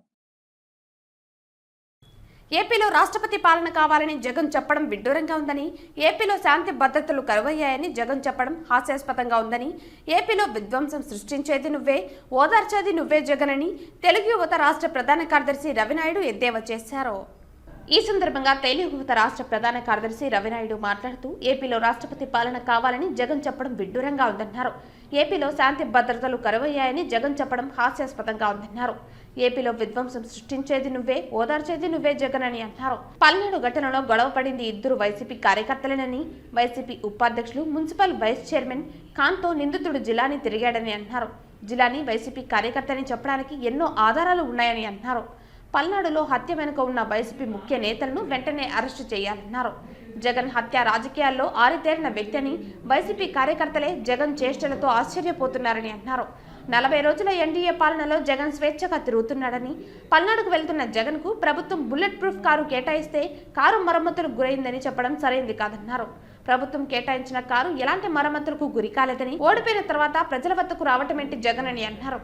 ఏపీలో రాష్ట్రపతి పాలన కావాలని జగన్ చెప్పడం విడ్డూరంగా ఉందని, ఏపీలో శాంతి భద్రతలు కరువయ్యాయని జగన్ చెప్పడం హాస్యాస్పదంగా ఉందని, ఏపీలో విధ్వంసం సృష్టించేది నువ్వే, ఓదార్చేది నువ్వే జగన్ అని తెలుగు యువత రాష్ట్ర ప్రధాన కార్యదర్శి రవినాయుడు ఎద్దేవా చేశారు. ఈ సందర్భంగా తెలుగు యువత రాష్ట్ర ప్రధాన కార్యదర్శి రవినాయుడు మాట్లాడుతూ ఏపీలో రాష్ట్రపతి పాలన కావాలని జగన్ చెప్పడం విడ్డూరంగా ఉందన్నారు. ఏపీలో శాంతి భద్రతలు కరువయ్యాయని జగన్ చెప్పడం హాస్యాస్పదంగా ఉందన్నారు. ఏపీలో విధ్వంసం సృష్టించేది నువ్వే, ఓదార్చేది నువ్వే జగన్ అని అన్నారు. పల్నాడు ఘటనలో గొడవ పడింది 2 వైసీపీ కార్యకర్తలేనని, వైసీపీ ఉపాధ్యక్షులు మున్సిపల్ వైస్ చైర్మన్ ఖాన్తో నిందితుడు జిలానీ తిరిగాడని అన్నారు. జిలానీ వైసీపీ కార్యకర్తని చెప్పడానికి ఎన్నో ఆధారాలు ఉన్నాయని అన్నారు. పల్నాడులో హత్య వెనుక ఉన్న వైసీపీ ముఖ్య నేతలను వెంటనే అరెస్టు చేయాలన్నారు. జగన్ హత్య రాజకీయాల్లో ఆరితేరిన వ్యక్తిని వైసీపీ కార్యకర్తలే జగన్ చేష్టలతో ఆశ్చర్యపోతున్నారని అన్నారు. 40 రోజుల ఎన్డీఏ పాలనలో జగన్ స్వేచ్ఛగా తిరుగుతున్నాడని, పల్నాడుకు వెళ్తున్న జగన్కు ప్రభుత్వం బుల్లెట్ ప్రూఫ్ కారు కేటాయిస్తే కారు మరమ్మతులకు గురైందని చెప్పడం సరైంది కాదన్నారు. ప్రభుత్వం కేటాయించిన కారు ఎలాంటి మరమ్మతులకు గురి కాలేదని, ఓడిపోయిన తర్వాత ప్రజల వద్దకు రావటమేంటి జగన్ అని అన్నారు.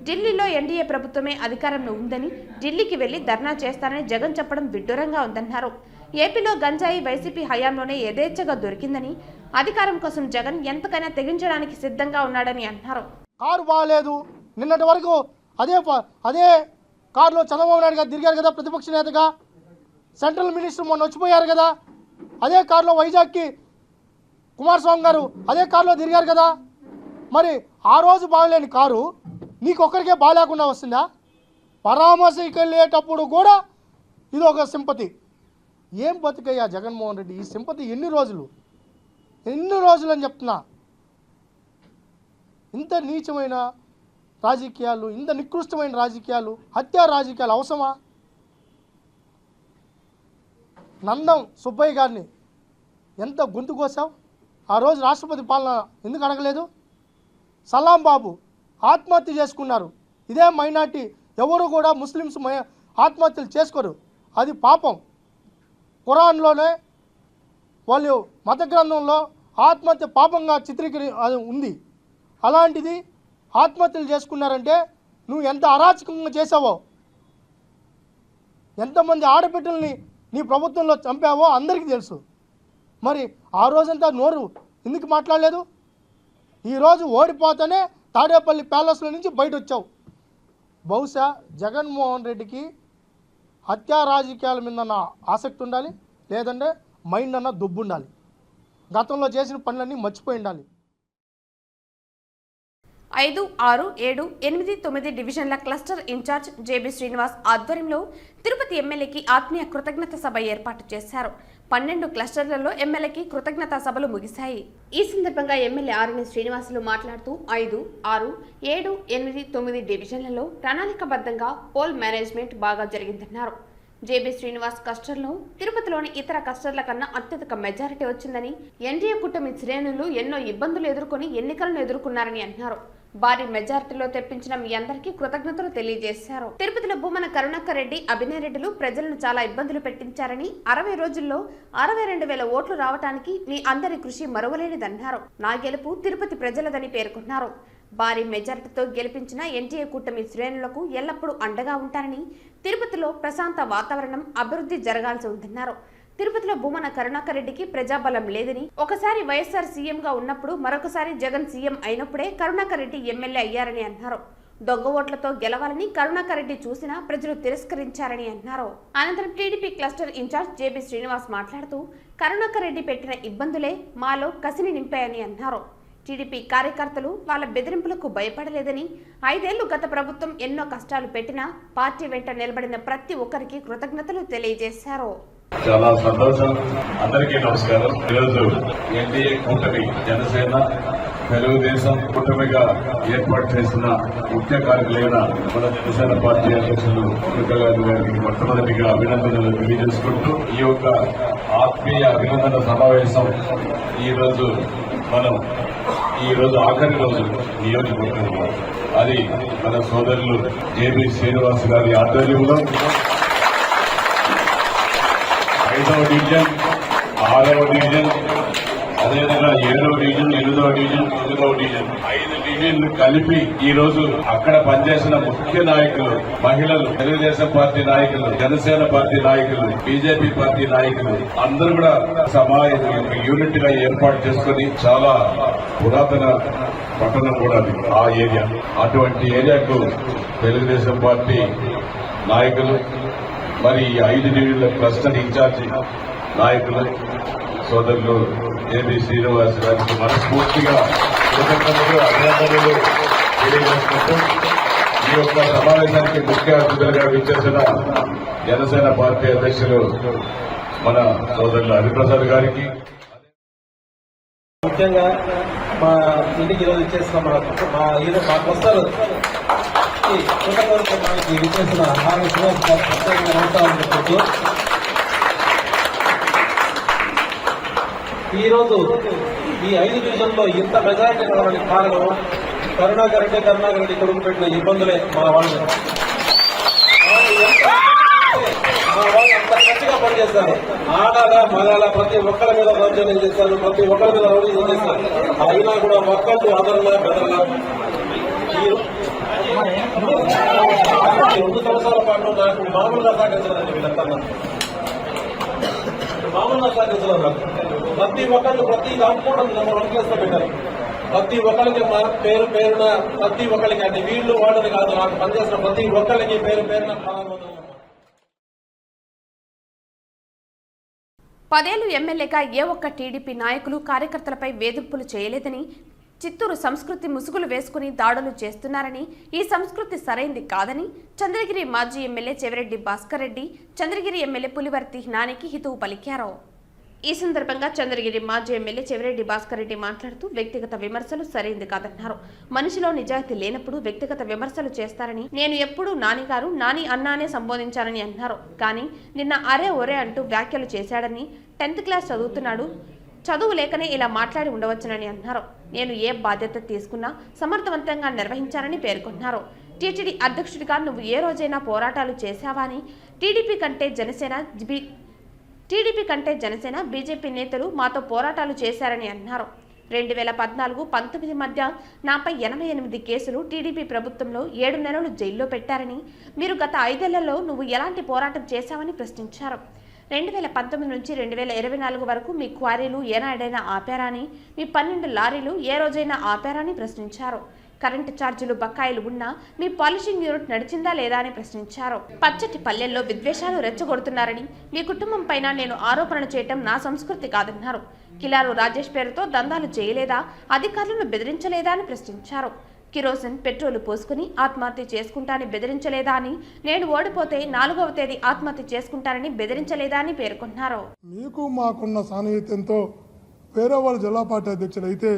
ఢిల్లీలో ఎన్డీఏ ప్రభుత్వమే అధికారంలో ఉందని, ఢిల్లీకి వెళ్లి ధర్నా చేస్తానని జగన్ చెప్పడం విడ్డూరంగా ఉందన్నారు. ఏపీలో గంజాయి వైసీపీ హయాంలోనే యథేచ్ఛగా దొరికిందని, అధికారం కోసం జగన్ ఎంతకైనా తెగించడానికి సిద్ధంగా ఉన్నాడని అన్నారు. కారు బాగాలేదు, నిన్నటి వరకు అదే కారులో చంద్రబాబు నాయుడు గారు తిరిగారు కదా ప్రతిపక్ష నేతగా, సెంట్రల్ మినిస్టర్ మొన్న వచ్చిపోయారు కదా, అదే కారులో వైజాగ్కి కుమారస్వామి గారు అదే కారులో తిరిగారు కదా. మరి ఆ రోజు బాగలేని కారు నీకొక్కరికే బాగాలేకుండా వస్తుందా? పరామర్శకి వెళ్ళేటప్పుడు కూడా ఇది ఒక సింపతి. ఏం బతికయ్యా జగన్మోహన్ రెడ్డి, ఈ సింపతి ఎన్ని రోజులు అని చెప్తున్నా. ఇంత నీచమైన రాజకీయాలు, ఇంత నికృష్టమైన రాజకీయాలు, హత్యా రాజకీయాలు అవసరమా? నందం సుబ్బయ్య గారిని ఎంత గొంతు కోసావు? ఆ రోజు రాష్ట్రపతి పాలన ఎందుకు అడగలేదు? సలాం బాబు ఆత్మహత్య చేసుకున్నారు. ఇదే మైనార్టీ, ఎవరు కూడా ముస్లిమ్స్ ఆత్మహత్యలు చేసుకోరు, అది పాపం. ఖురాన్లోనే వాళ్ళు మత గ్రంథంలో ఆత్మహత్య పాపంగా అది ఉంది. అలాంటిది ఆత్మహత్యలు చేసుకున్నారంటే నువ్వు ఎంత అరాచకంగా చేసావో, ఎంతమంది ఆడబిడ్డల్ని నీ ప్రభుత్వంలో చంపావో అందరికీ తెలుసు. మరి ఆ రోజంతా నోరు ఎందుకు మాట్లాడలేదు? ఈరోజు ఓడిపోతేనే తాడేపల్లి ప్యాలెస్లో నుంచి బయట వచ్చావు. బహుశా జగన్మోహన్ రెడ్డికి హత్యా రాజకీయాల మీద ఆసక్తి ఉండాలి, లేదంటే మైండ్ అన్న దుబ్బు ఉండాలి. గతంలో చేసిన పనులన్నీ మర్చిపోయి ఉండాలి. 5, 6, 7, 8, 9 డివిజన్ల క్లస్టర్ ఇన్ఛార్జ్ జేబీ శ్రీనివాస్ ఆధ్వర్యంలో తిరుపతి ఎమ్మెల్యేకి ఆత్మీయ కృతజ్ఞత సభ ఏర్పాటు చేశారు. 12 క్లస్టర్లలో ఎమ్మెల్యేకి కృతజ్ఞతా సభలు ముగిశాయి. ఈ సందర్భంగా ఎమ్మెల్యే ఆర్ఎన్ శ్రీనివాసులు మాట్లాడుతూ 5, 6, 7, 8, 9 డివిజన్లలో ప్రణాళికబద్ధంగా పోల్ మేనేజ్మెంట్ బాగా జరిగిందన్నారు. జేబీ శ్రీనివాస్ క్లస్టర్లో తిరుపతిలోని ఇతర క్లస్టర్ల కన్నా అత్యధిక మెజారిటీ వచ్చిందని, ఎన్డీఏ కూటమి శ్రేణులు ఎన్నో ఇబ్బందులు ఎదుర్కొని ఎన్నికలను ఎదుర్కొన్నారని అన్నారు. భారీ మెజార్టీలో తెప్పించిన మీ అందరికీ కృతజ్ఞతలు తెలియజేశారు. తిరుపతిలో భూమన కరుణాకర్ రెడ్డి, అభినయ్ రెడ్డిలు ప్రజలను చాలా ఇబ్బందులు పెట్టించారని 60 రోజుల్లో 62,000 ఓట్లు రావడానికి మీ అందరి కృషి మరువలేనిదన్నారు. నా గెలుపు తిరుపతి ప్రజలదని పేర్కొన్నారు. భారీ మెజార్టీతో గెలిపించిన ఎన్టీఏ కూటమి శ్రేణులకు ఎల్లప్పుడూ అండగా ఉంటారని, తిరుపతిలో ప్రశాంత వాతావరణం, అభివృద్ధి జరగాల్సి ఉందన్నారు. తిరుపతిలో భూమన కరుణాకర్ రెడ్డికి ప్రజాబలం లేదని, ఒకసారి వైఎస్ఆర్ సీఎంగా ఉన్నప్పుడు మరొకసారి జగన్ సీఎం అయినప్పుడే కరుణాకర్ రెడ్డి ఎమ్మెల్యే అయ్యారని అన్నారు. దొంగ ఓట్లతో గెలవాలని కరుణాకర్ రెడ్డి చూసినా ప్రజలు తిరస్కరించారని అన్నారు. అనంతరం TDP cluster in charge J B Srinivas మాట్లాడుతూ కరుణాకర్ రెడ్డి పెట్టిన ఇబ్బందులే మాలో కసిని నింపాయని అన్నారు. టీడీపీ కార్యకర్తలు వాళ్ళ బెదిరింపులకు భయపడలేదని, 5 ఏళ్లు గత ప్రభుత్వం ఎన్నో కష్టాలు పెట్టినా పార్టీ వెంట నిలబడిన ప్రతి ఒక్కరికి కృతజ్ఞతలు తెలియజేశారు. చాలా సంతోషం. అందరికీ నమస్కారం. ఈరోజు ఎన్డీఏ కూటమి జనసేన తెలుగుదేశం కూటమిగా ఏర్పాటు చేసిన ముఖ్య కార్యకులైన మన జనసేన పార్టీ అధ్యక్షులు గారి గారికి మొట్టమొదటిగా అభినందనలు తెలియజేసుకుంటూ ఈ యొక్క ఆత్మీయ అభినందన సమావేశం ఈ రోజు ఆఖరి రోజు నియోజకవర్గంలో అది మన సోదరులు జేబీ శ్రీనివాస్ గారి ఆధ్వర్యంలో 5వ డివిజన్, 6వ డివిజన్, అదేవిధంగా 7వ డివిజన్, 8వ డివిజన్, 9వ డివిజన్ 5 డివిజన్లు కలిపి ఈ రోజు అక్కడ పనిచేసిన ముఖ్య నాయకులు, మహిళలు, తెలుగుదేశం పార్టీ నాయకులు, జనసేన పార్టీ నాయకులు, బీజేపీ పార్టీ నాయకులు అందరూ కూడా యూనిట్ గా ఏర్పాటు చేసుకుని చాలా పురాతన పట్టణం కూడా ఆ ఏరియా. అటువంటి ఏరియాకు తెలుగుదేశం పార్టీ నాయకులు, మరి 5 డివిజన్ల క్లస్టర్ ఇన్ఛార్జి నాయకులు సోదరులు జేబీ శ్రీనివాస్ గారికి మనస్ఫూర్తిగా కృతజ్ఞతలు, అభినందనలు తెలియజేసుకుంటూ ఈ యొక్క సమావేశానికి ముఖ్య అతిథులుగా విచ్చేసిన జనసేన పార్టీ అధ్యక్షులు మన సోదరులు హరిప్రసాద్ గారికి, ముఖ్యంగా మా ఇంటికి ఈరోజు ఇచ్చేసిన మా కొస్తారు కృతజ్ఞతలకి విచ్చేసిన ఆర్వి శ్రీనివాస్ గారికి ప్రత్యేకంగా నమస్కారం చెప్పుకుంటూ, ఈరోజు ఈ 5 డివిజన్లో ఇంత మెజారిటీ రావడానికి కారణం కరుణాకర్ రెడ్డి కొడుకు పెట్టిన ఇబ్బందులే. మా వాళ్ళు అంత గట్టిగా పనిచేస్తారు. ఆడాల మగాల ప్రతి ఒక్కరి మీద దౌర్జన్యం చేస్తారు, ప్రతి ఒక్కరి మీద రౌడీజం చేస్తారు. అయినా కూడా ఒక్కళ్ళు అదరలా బెదరలా 2 సంవత్సరాల పాటు నాకు మామూలుగా సాగించలేదండి. వీళ్ళంతా మామూలుగా సాగించలేదు. ప్రతి ఒక్కళ్ళు ప్రతి దాంట్లో నెంబర్ 1 ప్లేస్ లో పెట్టారు. ప్రతి ఒక్కరికి పేరున ప్రతి ఒక్కరికి, అంటే వీళ్ళు వాళ్ళని కాదు, నాకు పనిచేసిన ప్రతి ఒక్కరికి పేరున 10 ఏళ్లు ఎమ్మెల్యేగా ఏ ఒక్క టీడీపీ నాయకులు కార్యకర్తలపై వేధింపులు చేయలేదని, చిత్తూరు సంస్కృతి ముసుగులు వేసుకుని దాడులు చేస్తున్నారని, ఈ సంస్కృతి సరైంది కాదని చంద్రగిరి మాజీ ఎమ్మెల్యే చెవిరెడ్డి భాస్కర్ రెడ్డి, చంద్రగిరి ఎమ్మెల్యే పులివర్తి నానికి హితవు పలికారు. ఈ సందర్భంగా చంద్రగిరి మాజీ ఎమ్మెల్యే చెవిరెడ్డి భాస్కర్ రెడ్డి మాట్లాడుతూ వ్యక్తిగత విమర్శలు సరైంది కాదన్నారు. మనిషిలో నిజాయితీ లేనప్పుడు వ్యక్తిగత విమర్శలు చేస్తారని, నేను ఎప్పుడూ నానిగారు, నాని అన్నానే సంబోధించానని అన్నారు. కానీ నిన్న అరే ఒరే అంటూ వ్యాఖ్యలు చేశాడని, 10th క్లాస్ చదువుతున్నాడు, చదువు లేకనే ఇలా మాట్లాడి ఉండవచ్చునని అన్నారు. నేను ఏ బాధ్యత తీసుకున్నా సమర్థవంతంగా నిర్వహించానని పేర్కొన్నారు. టీటీడీ అధ్యక్షుడిగా నువ్వు ఏ రోజైనా పోరాటాలు చేశావా అని, టీడీపీ కంటే జనసేన బీజేపీ నేతలు మాతో పోరాటాలు చేశారని అన్నారు. 2014-19 మధ్య నాపై 88 కేసులు టీడీపీ ప్రభుత్వంలో 7 నెలలు జైల్లో పెట్టారని, మీరు గత 5 ఏళ్లలో నువ్వు ఎలాంటి పోరాటం చేశావని ప్రశ్నించారు. 2019 నుంచి 2024 వరకు మీ క్వారీలు ఏనాడైనా ఆపారా అని, మీ 12 లారీలు ఏ రోజైనా ఆపారా అని ప్రశ్నించారు. కరెంటు ఛార్జీలు బకాయిలు ఉన్నా మీ పాలిషింగ్ యూనిట్ నడిచిందా లేదా అని ప్రశ్నించారు. పచ్చటి పల్లెల్లో విద్వేషాలు రెచ్చగొడుతున్నారని, మీ కుటుంబం పైన నేను ఆరోపణలు చేయటం నా సంస్కృతి కాదన్నారు. కిలారు రాజేష్ పేరుతో దందాలు చేయలేదా, అధికారులను బెదిరించలేదా అని ప్రశ్నించారు. కిరోసిన్, పెట్రోలు పోసుకుని ఆత్మహత్య చేసుకుంటానని బెదిరించలేదా అని, నేను ఓడిపోతే 4వ తేదీ ఆత్మహత్య చేసుకుంటానని బెదిరించలేదా అని పేర్కొన్నారు. మీకు మాకున్న సాన్నిహిత్యంతో వేరే వాళ్ళ జిల్లా పార్టీ అధ్యక్షులు అయితే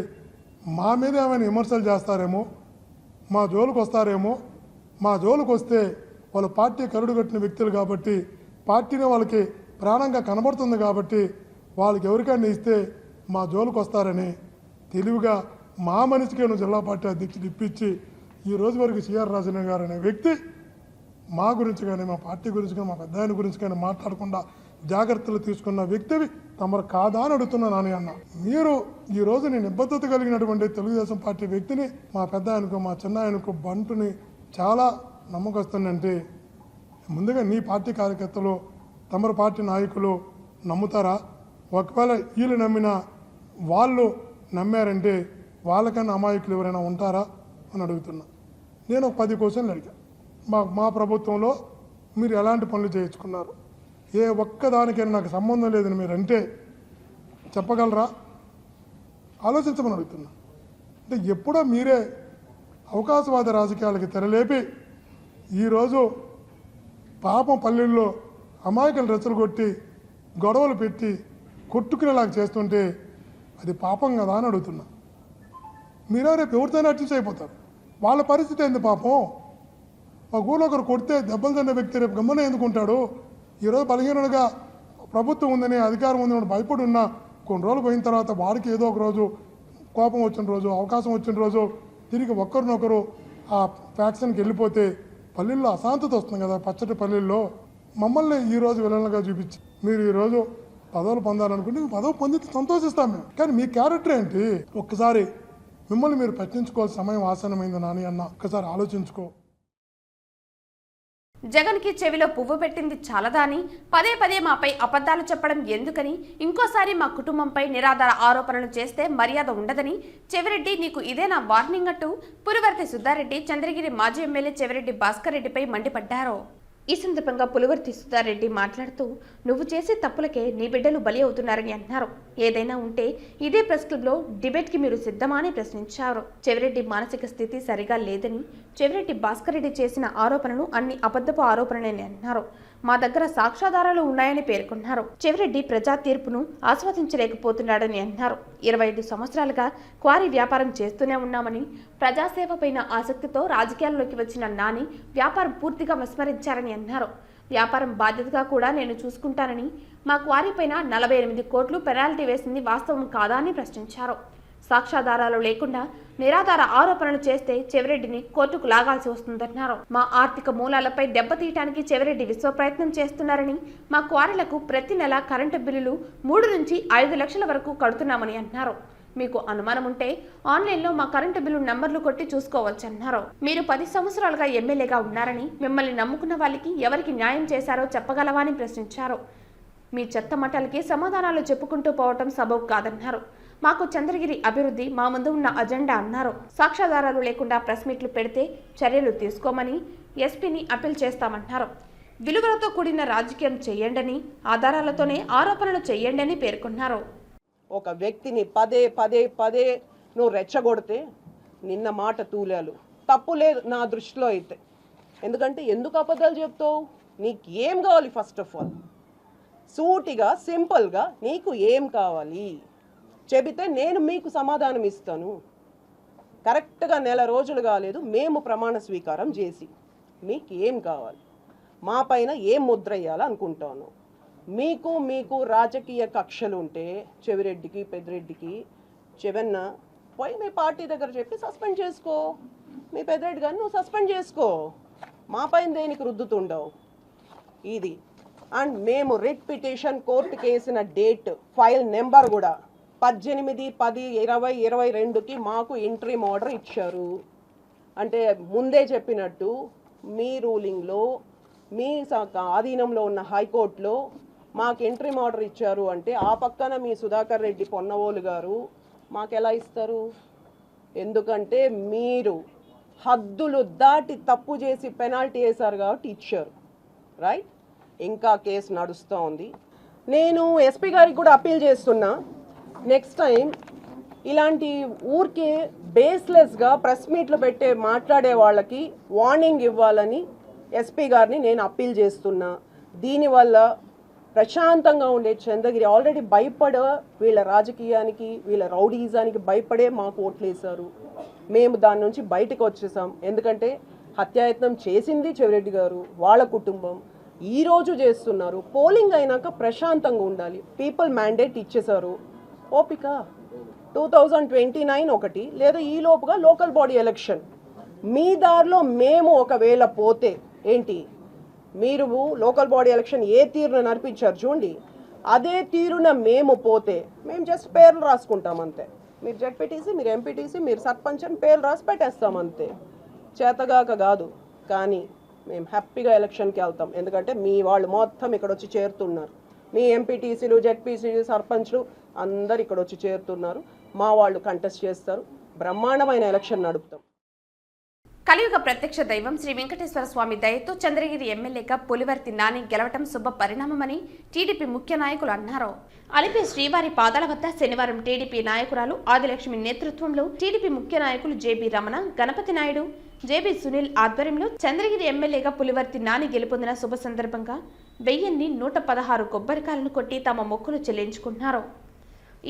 మా మీద ఏమైనా విమర్శలు చేస్తారేమో, మా జోలుకు వస్తారేమో. మా జోలుకు వస్తే వాళ్ళ పార్టీ కరుడు కట్టిన వ్యక్తులు కాబట్టి, పార్టీని వాళ్ళకి ప్రాణంగా కనబడుతుంది కాబట్టి, వాళ్ళకి ఎవరికైనా ఇస్తే మా జోలుకు వస్తారని తెలివిగా మా మనిషికి నువ్వు జిల్లా పార్టీ అధ్యక్షుడు ఇప్పించి ఈ రోజు వరకు సిఆర్ రాజన్న గారు అనే వ్యక్తి మా గురించి కానీ మా పార్టీ గురించి కానీ మా పెద్ద ఆయన గురించి కానీ మాట్లాడకుండా జాగ్రత్తలు తీసుకున్న వ్యక్తివి తమరు కాదా అని అడుగుతున్నా నాని అన్న. మీరు ఈరోజు నేను నిబద్ధత కలిగినటువంటి తెలుగుదేశం పార్టీ వ్యక్తిని మా పెద్ద ఆయనకు మా చిన్న ఆయనకు బంటుని చాలా నమ్మకస్తుందంటే ముందుగా నీ పార్టీ కార్యకర్తలు తమరు పార్టీ నాయకులు నమ్ముతారా? ఒకవేళ వీళ్ళు నమ్మిన వాళ్ళు నమ్మారంటే వాళ్ళకన్నా అమాయకులు ఎవరైనా ఉంటారా అని అడుగుతున్నా. నేను ఒక 10 క్వశ్చన్లు అడిగా. మా ప్రభుత్వంలో మీరు ఎలాంటి పనులు చేయించుకున్నారు, ఏ ఒక్కదానికైనా నాకు సంబంధం లేదని మీరు అంటే చెప్పగలరా? ఆలోచించమని అడుగుతున్నా. అంటే ఎప్పుడో మీరే అవకాశవాద రాజకీయాలకి తెరలేపి ఈరోజు పాపం పల్లెల్లో అమాయకులు రెచ్చలు కొట్టి గొడవలు పెట్టి కొట్టుకునేలాగా చేస్తుంటే అది పాపం కదా అని అడుగుతున్నా. మీరే రేపు ఎవరితోనే అడ్జస్ట్ అయిపోతారు. వాళ్ళ పరిస్థితి ఏంది పాపం? మా ఊళ్ళో ఒకరు కొడితే దెబ్బలు తిన్న వ్యక్తి రేపు గమ్మన ఎందుకుంటాడు? ఈరోజు బలహీనుడుగా ప్రభుత్వం ఉందని అధికారం ఉందని భయపడి ఉన్నా కొన్ని రోజులు పోయిన తర్వాత వాడికి ఏదో ఒక రోజు కోపం వచ్చిన రోజు అవకాశం వచ్చిన రోజు తిరిగి ఒక్కరినొకరు ఆ ఫ్యాక్షన్కి వెళ్ళిపోతే పల్లెల్లో అశాంతత వస్తుంది కదా. పచ్చటి పల్లెల్లో మమ్మల్ని ఈరోజు విలన్లుగా చూపించి మీరు ఈరోజు పదవులు పొందాలనుకుంటే పదవి పొందితే సంతోషిస్తాం మేము. కానీ మీ క్యారెక్టర్ ఏంటి? ఒక్కసారి మిమ్మల్ని మీరు ప్రశ్నించుకోవాల్సిన సమయం ఆసన్నమైంది నాని అన్న. ఒక్కసారి ఆలోచించుకో. జగన్కి చెవిలో పువ్వు పెట్టింది చాలదా అని పదే పదే మాపై అబద్ధాలు చెప్పడం ఎందుకని, ఇంకోసారి మా కుటుంబంపై నిరాధార ఆరోపణలు చేస్తే మర్యాద ఉండదని చెవిరెడ్డి నీకు ఇదే నా వార్నింగ్ అంటూ పులివర్తి సుధారెడ్డి చంద్రగిరి మాజీ ఎమ్మెల్యే చెవిరెడ్డి భాస్కర్ రెడ్డిపై మండిపడ్డారు. ఈ సందర్భంగా పులివర్తి సుధారెడ్డి మాట్లాడుతూ నువ్వు చేసే తప్పులకే నీ బిడ్డలు బలి అవుతున్నారని అన్నారు. ఏదైనా ఉంటే ఇదే ప్రెస్ క్లబ్లో డిబేట్కి మీరు సిద్ధమా అని ప్రశ్నించారు. చెవిరెడ్డి మానసిక స్థితి సరిగా లేదని, చెవిరెడ్డి భాస్కర్ రెడ్డి చేసిన ఆరోపణలు అన్ని అబద్ధపు ఆరోపణలని అన్నారు. మా దగ్గర సాక్ష్యాధారాలు ఉన్నాయని పేర్కొన్నారు. చెవిరెడ్డి ప్రజా తీర్పును ఆస్వాదించలేకపోతున్నాడని అన్నారు. 25 సంవత్సరాలుగా క్వారీ వ్యాపారం చేస్తూనే ఉన్నామని, ప్రజాసేవపైన ఆసక్తితో రాజకీయాల్లోకి వచ్చిన నాని వ్యాపారం పూర్తిగా విస్మరించారని అన్నారు. వ్యాపారం బాధ్యతగా కూడా నేను చూసుకుంటానని, మా క్వారీ పైన 48 కోట్లు పెనాల్టీ వేసింది వాస్తవం కాదా అని ప్రశ్నించారు. సాక్ష్యాధారాలు లేకుండా నిరాధార ఆరోపణలు చేస్తే చెవిరెడ్డిని కోర్టుకు లాగాల్సి వస్తుందన్నారు. మా ఆర్థిక మూలాలపై దెబ్బతీయడానికి చెవిరెడ్డి విశ్వ ప్రయత్నం చేస్తున్నారని, మా క్వారీలకు ప్రతి నెల కరెంటు బిల్లులు 3 నుంచి 5 లక్షల వరకు కడుతున్నామని అన్నారు. మీకు అనుమానం ఉంటే ఆన్లైన్లో మా కరెంటు బిల్లు నంబర్లు కొట్టి చూసుకోవచ్చన్నారు. మీరు 10 సంవత్సరాలుగా ఎమ్మెల్యేగా ఉన్నారని, మిమ్మల్ని నమ్ముకున్న వాళ్ళకి ఎవరికి న్యాయం చేశారో చెప్పగలవా అని ప్రశ్నించారు. మీ చెత్త మట్టలకి సమాధానాలు చెప్పుకుంటూ పోవటం సబబు కాదన్నారు. మాకు చంద్రగిరి అభివృద్ధి మా ముందు ఉన్న అజెండా అన్నారు. సాక్ష్యాధారాలు లేకుండా ప్రెస్ మీట్లు పెడితే చర్యలు తీసుకోమని ఎస్పీని అప్పీల్ చేస్తామన్నారు. విలువలతో కూడిన రాజకీయం చేయండని, ఆధారాలతోనే ఆరోపణలు చేయండి అని పేర్కొన్నారు. ఒక వ్యక్తిని పదే పదే పదే నువ్వు రెచ్చగొడితే నిన్న మాట తూలాలు తప్పు లేదు నా దృష్టిలో అయితే. ఎందుకంటే ఎందుకు అబద్ధాలు చెప్తావు? నీకు ఏం కావాలి? ఫస్ట్ ఆఫ్ ఆల్ సూటిగా సింపుల్గా నీకు ఏం కావాలి చెబితే నేను మీకు సమాధానం ఇస్తాను. కరెక్ట్గా 1 నెల రోజులు కాలేదు మేము ప్రమాణ స్వీకారం చేసి. మీకు ఏం కావాలి? మా పైన ఏం ముద్ర వేయాలనుకుంటాను? మీకు రాజకీయ కక్షలు ఉంటే చెవిరెడ్డికి పెద్దిరెడ్డికి చెవెన్న పోయి మీ పార్టీ దగ్గర చెప్పి సస్పెండ్ చేసుకో. మీ పెద్దిరెడ్డి గారిని నువ్వు సస్పెండ్ చేసుకో. మా పైన దేనికి రుద్దుతుండవు ఇది. అండ్ మేము రిట్ పిటిషన్ కోర్టుకి వేసిన డేట్ ఫైల్ నెంబర్ కూడా 18/10/2022కి మాకు ఇంట్రీమ్ ఆర్డర్ ఇచ్చారు. అంటే ముందే చెప్పినట్టు మీ రూలింగ్లో మీ ఆధీనంలో ఉన్న హైకోర్టులో మాకు ఇంట్రీమ్ ఆర్డర్ ఇచ్చారు అంటే ఆ పక్కన మీ సుధాకర్ రెడ్డి పొన్నవోలు గారు మాకు ఎలా ఇస్తారు? ఎందుకంటే మీరు హద్దులు దాటి తప్పు చేసి పెనాల్టీ వేశారు కాబట్టి ఇచ్చారు. రైట్? ఇంకా కేసు నడుస్తూ ఉంది. నేను ఎస్పీ గారికి కూడా అప్పీల్ చేస్తున్నా, నెక్స్ట్ టైం ఇలాంటి ఊరికే బేస్లెస్గా ప్రెస్ మీట్లు మాట్లాడే వాళ్ళకి వార్నింగ్ ఇవ్వాలని ఎస్పీ గారిని నేను అప్పీల్ చేస్తున్నా. దీనివల్ల ప్రశాంతంగా ఉండే చంద్రగిరి ఆల్రెడీ భయపడ వీళ్ళ రాజకీయానికి వీళ్ళ రౌడీజానికి భయపడే మాకు ఓట్లేశారు. మేము దాని నుంచి బయటకు వచ్చేసాం. ఎందుకంటే హత్యాయత్నం చేసింది చెవిరెడ్డి గారు, వాళ్ళ కుటుంబం. ఈరోజు చేస్తున్నారు. పోలింగ్ అయినాక ప్రశాంతంగా ఉండాలి. పీపుల్ మ్యాండేట్ ఇచ్చేశారు. ఓపిక 2029 ఒకటి, లేదా ఈ లోపుగా లోకల్ బాడీ ఎలక్షన్. మీ దారిలో మేము ఒకవేళ పోతే ఏంటి, మీరు లోకల్ బాడీ ఎలక్షన్ ఏ తీరున నడిపించారు చూడండి, అదే తీరున మేము పోతే మేము జస్ట్ పేర్లు రాసుకుంటాం అంతే. మీరు జెడ్పీటీసీ, మీరు ఎంపీటీసీ, మీరు సర్పంచ్ అని పేర్లు రాసి పెట్టేస్తాం అంతే. చేతగాక కాదు, కానీ మేము హ్యాపీగా ఎలక్షన్కి వెళ్తాం. ఎందుకంటే మీ వాళ్ళు మొత్తం ఇక్కడ వచ్చి చేరుతున్నారు. మీ ఎంపీటీసీలు, జెడ్పీసీలు, సర్పంచ్లు అందరు ఇక్కడ వచ్చి చేరుతున్నారు. మా వాళ్ళు కంటెస్ట్ చేస్తారు. బ్రహ్మాండమైన ఎలక్షన్ నడుపుతాం. కలియుగ ప్రత్యక్ష దైవం శ్రీ వెంకటేశ్వర స్వామి దయతో చంద్రగిరి ఎమ్మెల్యేగా పులివర్తి నాని గెలవటం శుభ పరిణామమని టీడీపీ ముఖ్య నాయకులు అన్నారు. అలిపి శ్రీవారి పాదాల వద్ద శనివారం టీడీపీ నాయకురాలు ఆదిలక్ష్మి నేతృత్వంలో టీడీపీ ముఖ్య నాయకులు జేబీ రమణ, గణపతి నాయుడు, జేబీ సునీల్ ఆధ్వర్యంలో చంద్రగిరి ఎమ్మెల్యేగా పులివర్తి నాని గెలుపొందిన శుభ సందర్భంగా 116 కొబ్బరికాయలను కొట్టి తమ మొక్కులు చెల్లించుకున్నారు.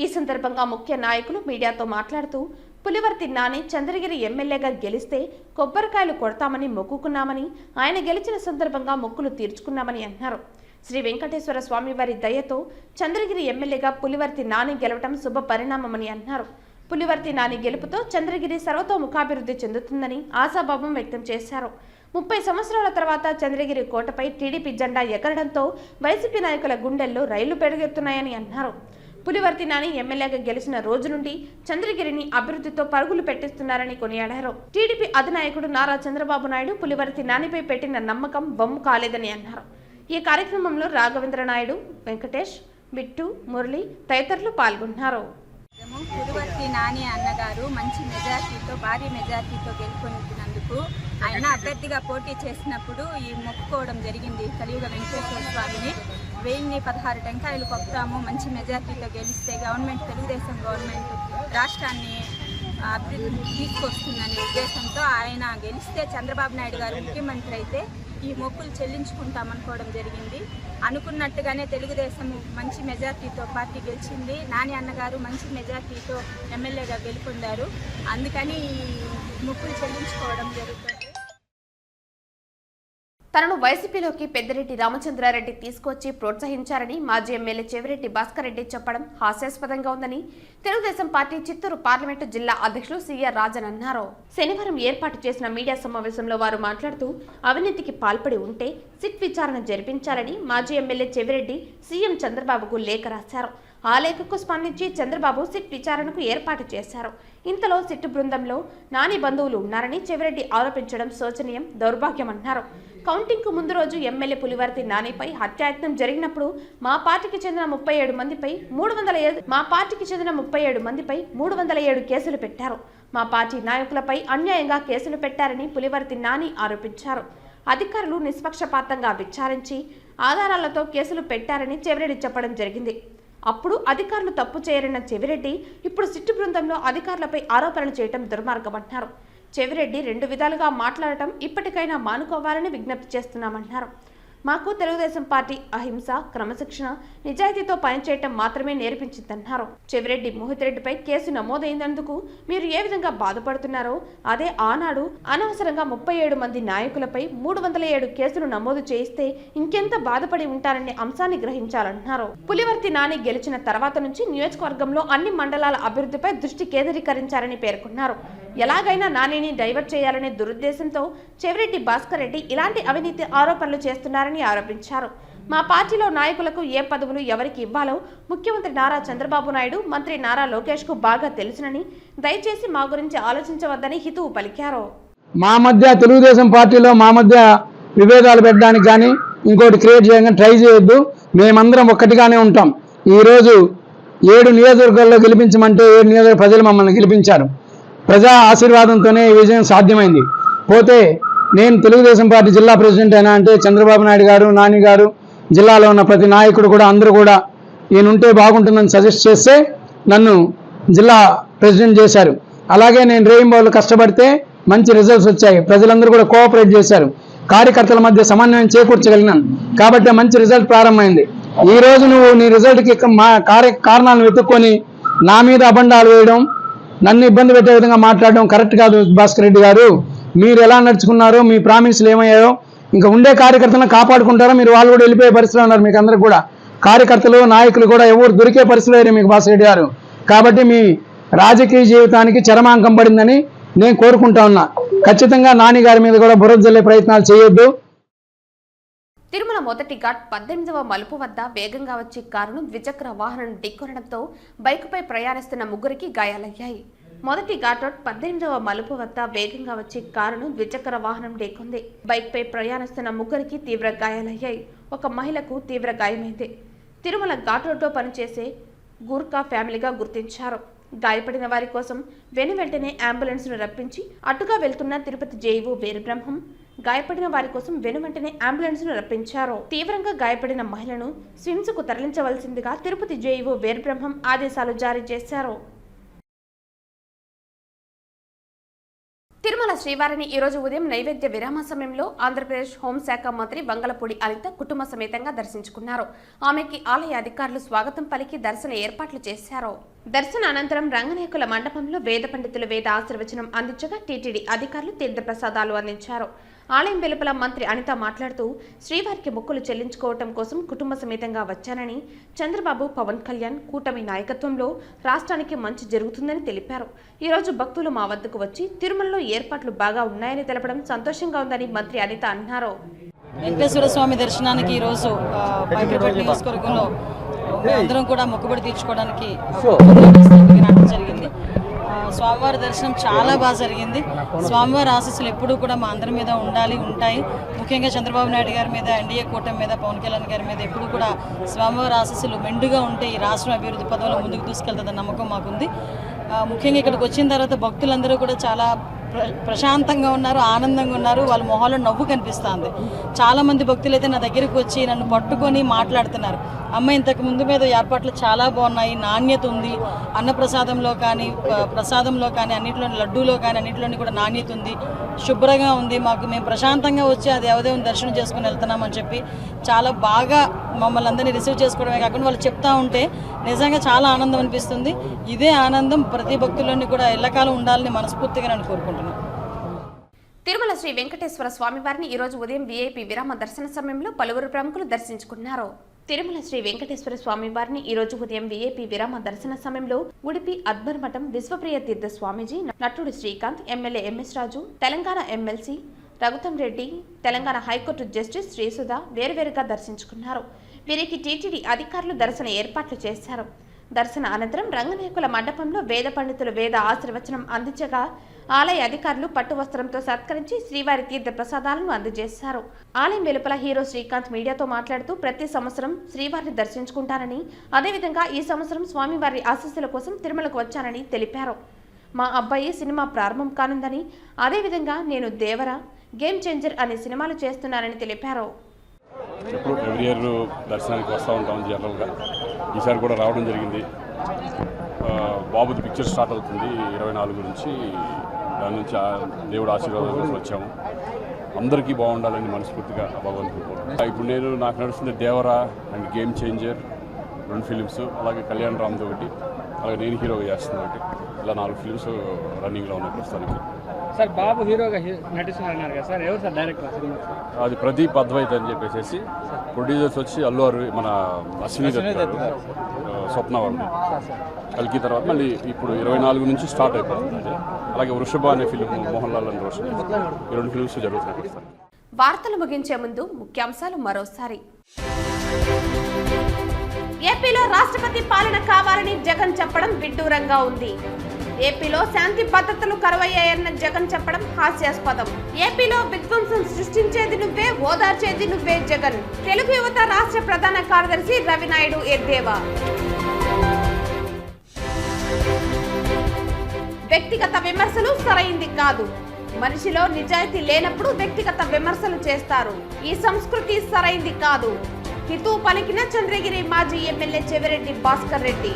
ఈ సందర్భంగా ముఖ్య నాయకులు మీడియాతో మాట్లాడుతూ పులివర్తి నాని చంద్రగిరి ఎమ్మెల్యేగా గెలిస్తే కొబ్బరికాయలు కొడతామని మొక్కుకున్నామని, ఆయన గెలిచిన సందర్భంగా మొక్కులు తీర్చుకున్నామని అన్నారు. శ్రీ వెంకటేశ్వర స్వామి వారి దయతో చంద్రగిరి ఎమ్మెల్యేగా పులివర్తి నాని గెలవటం శుభ పరిణామమని అన్నారు. పులివర్తి నాని గెలుపుతో చంద్రగిరి సర్వతోముఖాభివృద్ధి చెందుతుందని ఆశాభావం వ్యక్తం చేశారు. 30 సంవత్సరాల తర్వాత చంద్రగిరి కోటపై టీడీపీ జెండా ఎగరడంతో వైసీపీ నాయకుల గుండెల్లో రైళ్లు పెరుగెత్తున్నాయని అన్నారు. పులివర్తి నాని ఎమ్మెల్యేగా గెలిచిన రోజు నుండి చంద్రగిరిని అభివృద్ధితో పరుగులు పెట్టిస్తున్నారని కొనియాడారు. టీడీపీ అధినాయకుడు నారా చంద్రబాబు నాయుడు పులివర్తి నానిపై పెట్టిన నమ్మకం బొమ్ము కాలేదని అన్నారు. ఈ కార్యక్రమంలో రాఘవేంద్ర నాయుడు, వెంకటేష్, బిట్టు, మురళి తదితరులు పాల్గొన్నారు. పులివర్తి నాని అన్నగారు మంచి మెజార్టీతో, భారీ మెజార్టీతో గెలుపొందినందుకు ఆయన అభ్యర్థిగా పోటీ చేసినప్పుడు ఈ మొక్కుకోవడం జరిగింది. కలియుగ వెంకటేశ్వర స్వామిని 1016 టెంకాయలు కొడతాము, మంచి మెజార్టీతో గెలిస్తే తెలుగుదేశం గవర్నమెంట్ రాష్ట్రాన్ని అభివృద్ధి తీసుకొస్తుందనే ఉద్దేశంతో ఆయన గెలిస్తే చంద్రబాబు నాయుడు గారు ముఖ్యమంత్రి అయితే ఈ మొక్కులు చెల్లించుకుంటామనుకోవడం జరిగింది. అనుకున్నట్టుగానే తెలుగుదేశం మంచి మెజార్టీతో పార్టీ గెలిచింది. నాని అన్నగారు మంచి మెజార్టీతో ఎమ్మెల్యేగా గెలుపొందారు. అందుకని మొక్కులు చెల్లించుకోవడం జరుగుతుంది. తనను వైసీపీలోకి పెద్దిరెడ్డి రామచంద్రారెడ్డి తీసుకొచ్చి ప్రోత్సహించారని మాజీ ఎమ్మెల్యే చెవిరెడ్డి భాస్కర్ రెడ్డి చెప్పడం హాస్యాస్పదంగా ఉందని తెలుగుదేశం పార్టీ చిత్తూరు పార్లమెంటు జిల్లా అధ్యక్షులు సిఆర్ రాజన్ అన్నారు. శనివారం ఏర్పాటు చేసిన మీడియా సమావేశంలో వారు మాట్లాడుతూ అవినీతికి పాల్పడి ఉంటే సిట్ విచారణ జరిపించారని మాజీ ఎమ్మెల్యే చెవిరెడ్డి సీఎం చంద్రబాబుకు లేఖ రాశారు. ఆ లేఖకు స్పందించి చంద్రబాబు సిట్ విచారణకు ఏర్పాటు చేశారు. ఇంతలో సిట్ బృందంలో నాని బంధువులు ఉన్నారని చెవిరెడ్డి ఆరోపించడం శోచనీయం, దౌర్భాగ్యమన్నారు. కౌంటింగ్కు ముందు రోజు ఎమ్మెల్యే పులివర్తి నానిపై హత్యాయత్నం జరిగినప్పుడు మా పార్టీకి చెందిన 37 మందిపై 307 కేసులు పెట్టారు. మా పార్టీ నాయకులపై అన్యాయంగా కేసులు పెట్టారని పులివర్తి నాని ఆరోపించారు. అధికారులు నిష్పక్షపాతంగా విచారించి ఆధారాలతో కేసులు పెట్టారని చెవిరెడ్డి చెప్పడం జరిగింది. అప్పుడు అధికారులు తప్పు చేయరన్న చెవిరెడ్డి ఇప్పుడు సిట్టు బృందంలో అధికారులపై ఆరోపణలు చేయడం దుర్మార్గమన్నారు. చెవిరెడ్డి 2 విధాలుగా మాట్లాడటం ఇప్పటికైనా మానుకోవాలని విజ్ఞప్తి చేస్తున్నామన్నారు. మాకు తెలుగుదేశం పార్టీ అహింస, క్రమశిక్షణ, నిజాయితీతో పనిచేయటం మాత్రమే నేర్పించిందన్నారు. చెవిరెడ్డి మోహిత్ రెడ్డిపై కేసు నమోదైనందుకు మీరు ఏ విధంగా బాధపడుతున్నారో అదే ఆనాడు అనవసరంగా 37 మంది నాయకులపై 307 కేసులు నమోదు చేయిస్తే ఇంకెంత బాధపడి ఉంటారనే అంశాన్ని గ్రహించాలన్నారు. పులివర్తి నాని గెలిచిన తర్వాత నుంచి నియోజకవర్గంలో అన్ని మండలాల అభివృద్ధిపై దృష్టి కేంద్రీకరించారని పేర్కొన్నారు. ఎలాగైనా నానిని డైవర్ట్ చేయాలనే దురుద్దేశంతో చెవిరెడ్డి భాస్కర్ రెడ్డి ఇలాంటి అవినీతి ఆరోపణలు చేస్తున్నారని ఆరోపించారు. మా పార్టీలో నాయకులకు ఏ పదవులు ఎవరికి ఇవ్వాలో ముఖ్యమంత్రి నారా చంద్రబాబు నాయుడు, మంత్రి నారా లోకేష్ కు బాగా తెలుసునని దయచేసి మా గురించి ఆలోచించవద్దని హితవు పలికారు. మా మధ్య తెలుగుదేశం పార్టీలో మా మధ్య విభేదాలు పెట్టడానికి కానీ ఇంకోటి క్రియేట్ చేయడానికి ట్రై చేయొద్దు. మేమందరం ఒక్కటిగానే ఉంటాం. ఈరోజు 7 నియోజకవర్గాల్లో గెలిపించమంటే 7 నియోజకవర్గ ప్రజలు మమ్మల్ని గెలిపించారు. ప్రజా ఆశీర్వాదంతోనే ఈ విజయం సాధ్యమైంది. పోతే నేను తెలుగుదేశం పార్టీ జిల్లా ప్రెసిడెంట్ అయినా అంటే చంద్రబాబు నాయుడు గారు, నాని గారు, జిల్లాలో ఉన్న ప్రతి నాయకుడు కూడా అందరూ కూడా నేనుంటే బాగుంటుందని సజెస్ట్ చేస్తే నన్ను జిల్లా ప్రెసిడెంట్ చేశారు. అలాగే నేను రేయింబౌలు కష్టపడితే మంచి రిజల్ట్స్ వచ్చాయి. ప్రజలందరూ కూడా కోఆపరేట్ చేశారు. కార్యకర్తల మధ్య సమన్వయం చేకూర్చగలిగినాను కాబట్టి మంచి రిజల్ట్ ప్రారంభమైంది. ఈ రోజు నువ్వు నీ రిజల్ట్కి కారణాలను వెతుక్కొని నా మీద అబండాలు వేయడం, నన్ను ఇబ్బంది పెట్టే విధంగా మాట్లాడడం కరెక్ట్ కాదు. భాస్కర్ రెడ్డి గారు, మీరు ఎలా నడుచుకున్నారో, మీ ప్రామిస్లు ఏమయ్యాయో, ఇంకా ఉండే కార్యకర్తలను కాపాడుకుంటారో మీరు వాళ్ళు కూడా వెళ్ళిపోయే పరిస్థితిలో ఉన్నారు. మీకు అందరికి కూడా కార్యకర్తలు, నాయకులు కూడా ఎవరు దొరికే పరిస్థితిలో మీకు భాస్కర్ రెడ్డి గారు. కాబట్టి మీ రాజకీయ జీవితానికి చరమాంకం పడిందని నేను కోరుకుంటా ఉన్నా. ఖచ్చితంగా నాని గారి మీద కూడా బురద జల్లే ప్రయత్నాలు చేయొద్దు. తిరుమల మొదటి ఘాట్ 18వ మలుపు వద్ద వేగంగా వచ్చే కారును ద్విచక్ర వాహనం ఢీకొనడంతో బైకుపై ప్రయాణిస్తున్న ముగ్గురికి గాయాలయ్యాయి. మొదటి ఘాట్ 18వ మలుపు వద్ద వేగంగా వచ్చే కారును ద్విచక్ర వాహనం ఢీకొంది. బైక్పై ప్రయాణిస్తున్న ముగ్గురికి తీవ్ర గాయాలయ్యాయి. ఒక మహిళకు తీవ్ర గాయమైంది. తిరుమల ఘాట్ రోడ్లో పనిచేసే గూర్ఖా ఫ్యామిలీగా గుర్తించారు. గాయపడిన వారి కోసం వెంటనే అంబులెన్స్ను రప్పించి అటుగా వెళ్తున్న తిరుపతి జేఈఓ వీరబ్రహ్మం గాయపడిన వారి కోసం వెంటనే అంబులెన్స్ను రప్పించారు. తీవ్రంగా గాయపడిన మహిళను స్విమ్స్కు తరలించవలసిందిగా తిరుపతి జేఈఓ వీరబ్రహ్మం ఆదేశాలు జారీ చేశారు. తిరుమల శ్రీవారిని ఈరోజు ఉదయం నైవేద్య విరామ సమయంలో ఆంధ్రప్రదేశ్ హోంశాఖ మంత్రి వంగలపూడి అనిత కుటుంబ సమేతంగా దర్శించుకున్నారు. ఆమెకి ఆలయ అధికారులు స్వాగతం పలికి దర్శన ఏర్పాట్లు చేశారు. దర్శన అనంతరం రంగనాయకుల మండపంలో వేద పండితులు వేద ఆశీర్వచనం అందించగా టీటీడీ అధికారులు తీర్థ ప్రసాదాలు అందించారు. ఆలయం వెలుపల మంత్రి అనిత మాట్లాడుతూ శ్రీవారికి మొక్కులు చెల్లించుకోవటం కోసం కుటుంబ సమేతంగా వచ్చానని, చంద్రబాబు పవన్ కళ్యాణ్ కూటమి నాయకత్వంలో రాష్ట్రానికి మంచి జరుగుతుందని తెలిపారు. ఈరోజు భక్తులు మా వద్దకు వచ్చి తిరుమలలో ఏర్పాట్లు బాగా ఉన్నాయని తెలపడం సంతోషంగా ఉందని మంత్రి అనిత అన్నారు. వెంకటేశ్వర స్వామి దర్శనానికి ఈరోజు పైకిపేట నియోజకవర్గంలో అందరం కూడా మొక్కుబడి తీర్చుకోవడానికి జరిగింది. స్వామివారి దర్శనం చాలా బాగా జరిగింది. స్వామివారి ఆశీస్సులు ఎప్పుడూ కూడా మా అందరి మీద ఉంటాయి. ముఖ్యంగా చంద్రబాబు నాయుడు గారి మీద, ఎన్డీఏ కూటమి మీద, పవన్ కళ్యాణ్ గారి మీద ఎప్పుడు కూడా స్వామివారి ఆశీస్సులు మెండుగా ఉంటే ఈ రాష్ట్రం అభివృద్ధి పదంలో ముందుకు తీసుకెళ్తుందన్న నమ్మకం మాకుంది. ముఖ్యంగా ఇక్కడికి వచ్చిన తర్వాత భక్తులందరూ కూడా చాలా ప్రశాంతంగా ఉన్నారు, ఆనందంగా ఉన్నారు. వాళ్ళ మొహాల్లో నవ్వు కనిపిస్తుంది. చాలామంది భక్తులు అయితే నా దగ్గరికి వచ్చి నన్ను పట్టుకొని మాట్లాడుతున్నారు. అమ్మ, ఇంతకు ముందు మీద ఏర్పాట్లు చాలా బాగున్నాయి, నాణ్యత ఉంది, అన్నప్రసాదంలో కానీ ప్రసాదంలో కానీ అన్నింటిలో, లడ్డూలో కానీ అన్నింటిలోని కూడా నాణ్యత ఉంది, శుభ్రంగా ఉంది. మేము ప్రశాంతంగా వచ్చి ఆ దేవదేవుని దర్శనం చేసుకుని వెళ్తున్నామని చెప్పి చాలా బాగా మమ్మల్ని అందరినీ రిసీవ్ చేసుకోవడమే కాకుండా వాళ్ళు చెప్తా ఉంటే నిజంగా చాలా ఆనందం అనిపిస్తుంది. ఇదే ఆనందం ప్రతి భక్తుల్లోని కూడా ఎల్లకాలం ఉండాలని మనస్ఫూర్తిగా నేను కోరుకుంటున్నాను. తిరుమల శ్రీ వెంకటేశ్వర స్వామివారిని ఈరోజు ఉదయం వీఐపీ విరామ దర్శన సమయంలో పలువురు ప్రముఖులు దర్శించుకున్నారు. తిరుమల శ్రీ వెంకటేశ్వర స్వామివారిని ఈరోజు ఉదయం వీఐపీ విరామ దర్శన సమయంలో ఉడిపి అద్భర్ మఠం విశ్వప్రియ తీర్థ స్వామీజీ, నటుడు Srikanth, MLA MS Raju, Telangana MLC Raghotham Reddy, Telangana high court justice Srisudha వేరువేరుగా దర్శించుకున్నారు. వీరికి టీటీడీ అధికారులు దర్శన ఏర్పాట్లు చేశారు. దర్శన అనంతరం రంగనాయకుల మండపంలో వేద పండితులు వేద ఆశీర్వచనం అందించగా ఆలయ అధికారులు పట్టు వస్త్రంతో సత్కరించి శ్రీవారి తీర్థ ప్రసాదాలను అందజేశారు. ఆలయం వెలుపల హీరో శ్రీకాంత్ మీడియాతో మాట్లాడుతూ ప్రతి సంవత్సరం శ్రీవారిని దర్శించుకుంటానని, అదేవిధంగా ఈ సంవత్సరం స్వామివారి ఆశీస్సుల కోసం తిరుమలకు వచ్చానని తెలిపారు. మా అబ్బాయి సినిమా ప్రారంభం కానుందని, అదేవిధంగా నేను దేవర, గేమ్ చేంజర్ అనే సినిమాలు చేస్తున్నానని తెలిపారు. ఎప్పుడు ఎవ్రీ ఇయర్ దర్శనానికి వస్తూ ఉంటాం జనరల్గా. ఈసారి కూడా రావడం జరిగింది. బాబుది పిక్చర్ స్టార్ట్ అవుతుంది 24 నుంచి. దాని నుంచి దేవుడు ఆశీర్వాదం కోసం వచ్చాము. అందరికీ బాగుండాలని మనస్ఫూర్తిగా భగవంతుడు కోరుకుంటున్నాను. ఇప్పుడు నాకు నడుస్తుంది Devara and game changer 2 films, అలాగే కళ్యాణ్ రామ్ది ఒకటి, అలాగే నేను హీరోగా చేస్తున్నా ఒకటి. ఇలా 4 ఫిలిమ్స్ రన్నింగ్లో ఉన్నాయి ప్రస్తుతానికి. సార్ బాబు హీరోగా నటిస్తున్నారు కదా సార్, ఎవరు సార్ డైరెక్టర్? అది ప్రదీప్ అద్వైత్ అని చెప్పేసి. ప్రొడ్యూసర్స్ వచ్చి అల్లు మన అశ్విని దత్, స్వప్న వాళ్ళు. కలికి తర్వాత మళ్ళీ ఇప్పుడు 24 నుంచి స్టార్ట్ అయిపోతుంది. అలాగే వృషభ అనే ఫిలిం మోహన్ లాల్ అండ్ రోషన్, ఈ 2 ఫిలిమ్స్ జరుగుతున్నాయి. వార్తలు ముగించే ముందు ముఖ్యాంశాలు మరోసారి. ఏపీలో రాష్ట్రపతి పాలన కావాలని జగన్ చెప్పడం విడ్డూరంగా ఉంది. ఏపీలో శాంతి భద్రతలు కరువయ్యాయన్న జగన్ చెప్పడం హాస్యాస్పదం. ఏపీలో విధ్వంసం సృష్టించేది నువ్వే, ఓదార్చేది నువ్వే జగన్. తెలుగు యువత రాష్ట్ర ప్రధాన కార్యదర్శి రవినాయుడు ఎద్దేవా. వ్యక్తిగత విమర్శలు సరైంది కాదు. మనిషిలో నిజాయితీ లేనప్పుడు వ్యక్తిగత విమర్శలు చేస్తారు. ఈ సంస్కృతి సరైంది కాదు. హితూ పలికిన చంద్రగిరి మాజీ ఎమ్మెల్యే చెవిరెడ్డి భాస్కర్ రెడ్డి.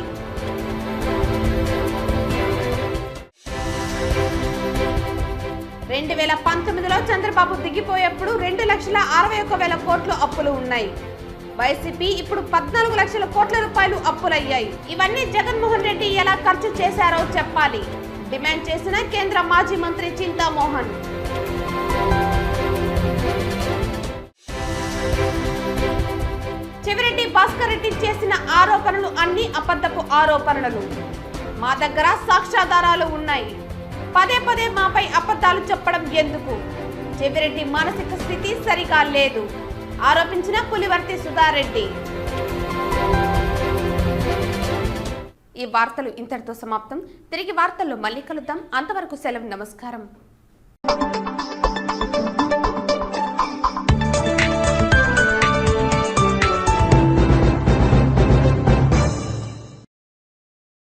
2019లో చంద్రబాబు దిగిపోయేప్పుడు 2,61,000 కోట్లు అప్పులు ఉన్నాయి. వైసీపీ ఇప్పుడు 14 లక్షల కోట్ల రూపాయలు అప్పులయ్యాయి. ఇవన్నీ జగన్మోహన్ రెడ్డి ఎలా ఖర్చు చేశారో చెప్పాలి డిమాండ్ చేసిన కేంద్ర మాజీ మంత్రి చింతామోహన్. చెవిరెడ్డి భాస్కర్ రెడ్డి చేసిన ఆరోపణలు అన్ని అబద్ధపు ఆరోపణలు. మా దగ్గర సాక్ష్యాధారాలు ఉన్నాయి. పదే పదే మాపై అబద్ధాలు చెప్పడం ఎందుకు? చెవిరెడ్డి మానసిక స్థితి సరిగా లేదు ఆరోపించిన పులివర్తి సుధారెడ్డి. ఈ వార్తలు ఇంతటితో సమాప్తం. తిరిగి వార్తల్లో మళ్ళీ కలుద్దాం. అంతవరకు సెలవు. నమస్కారం.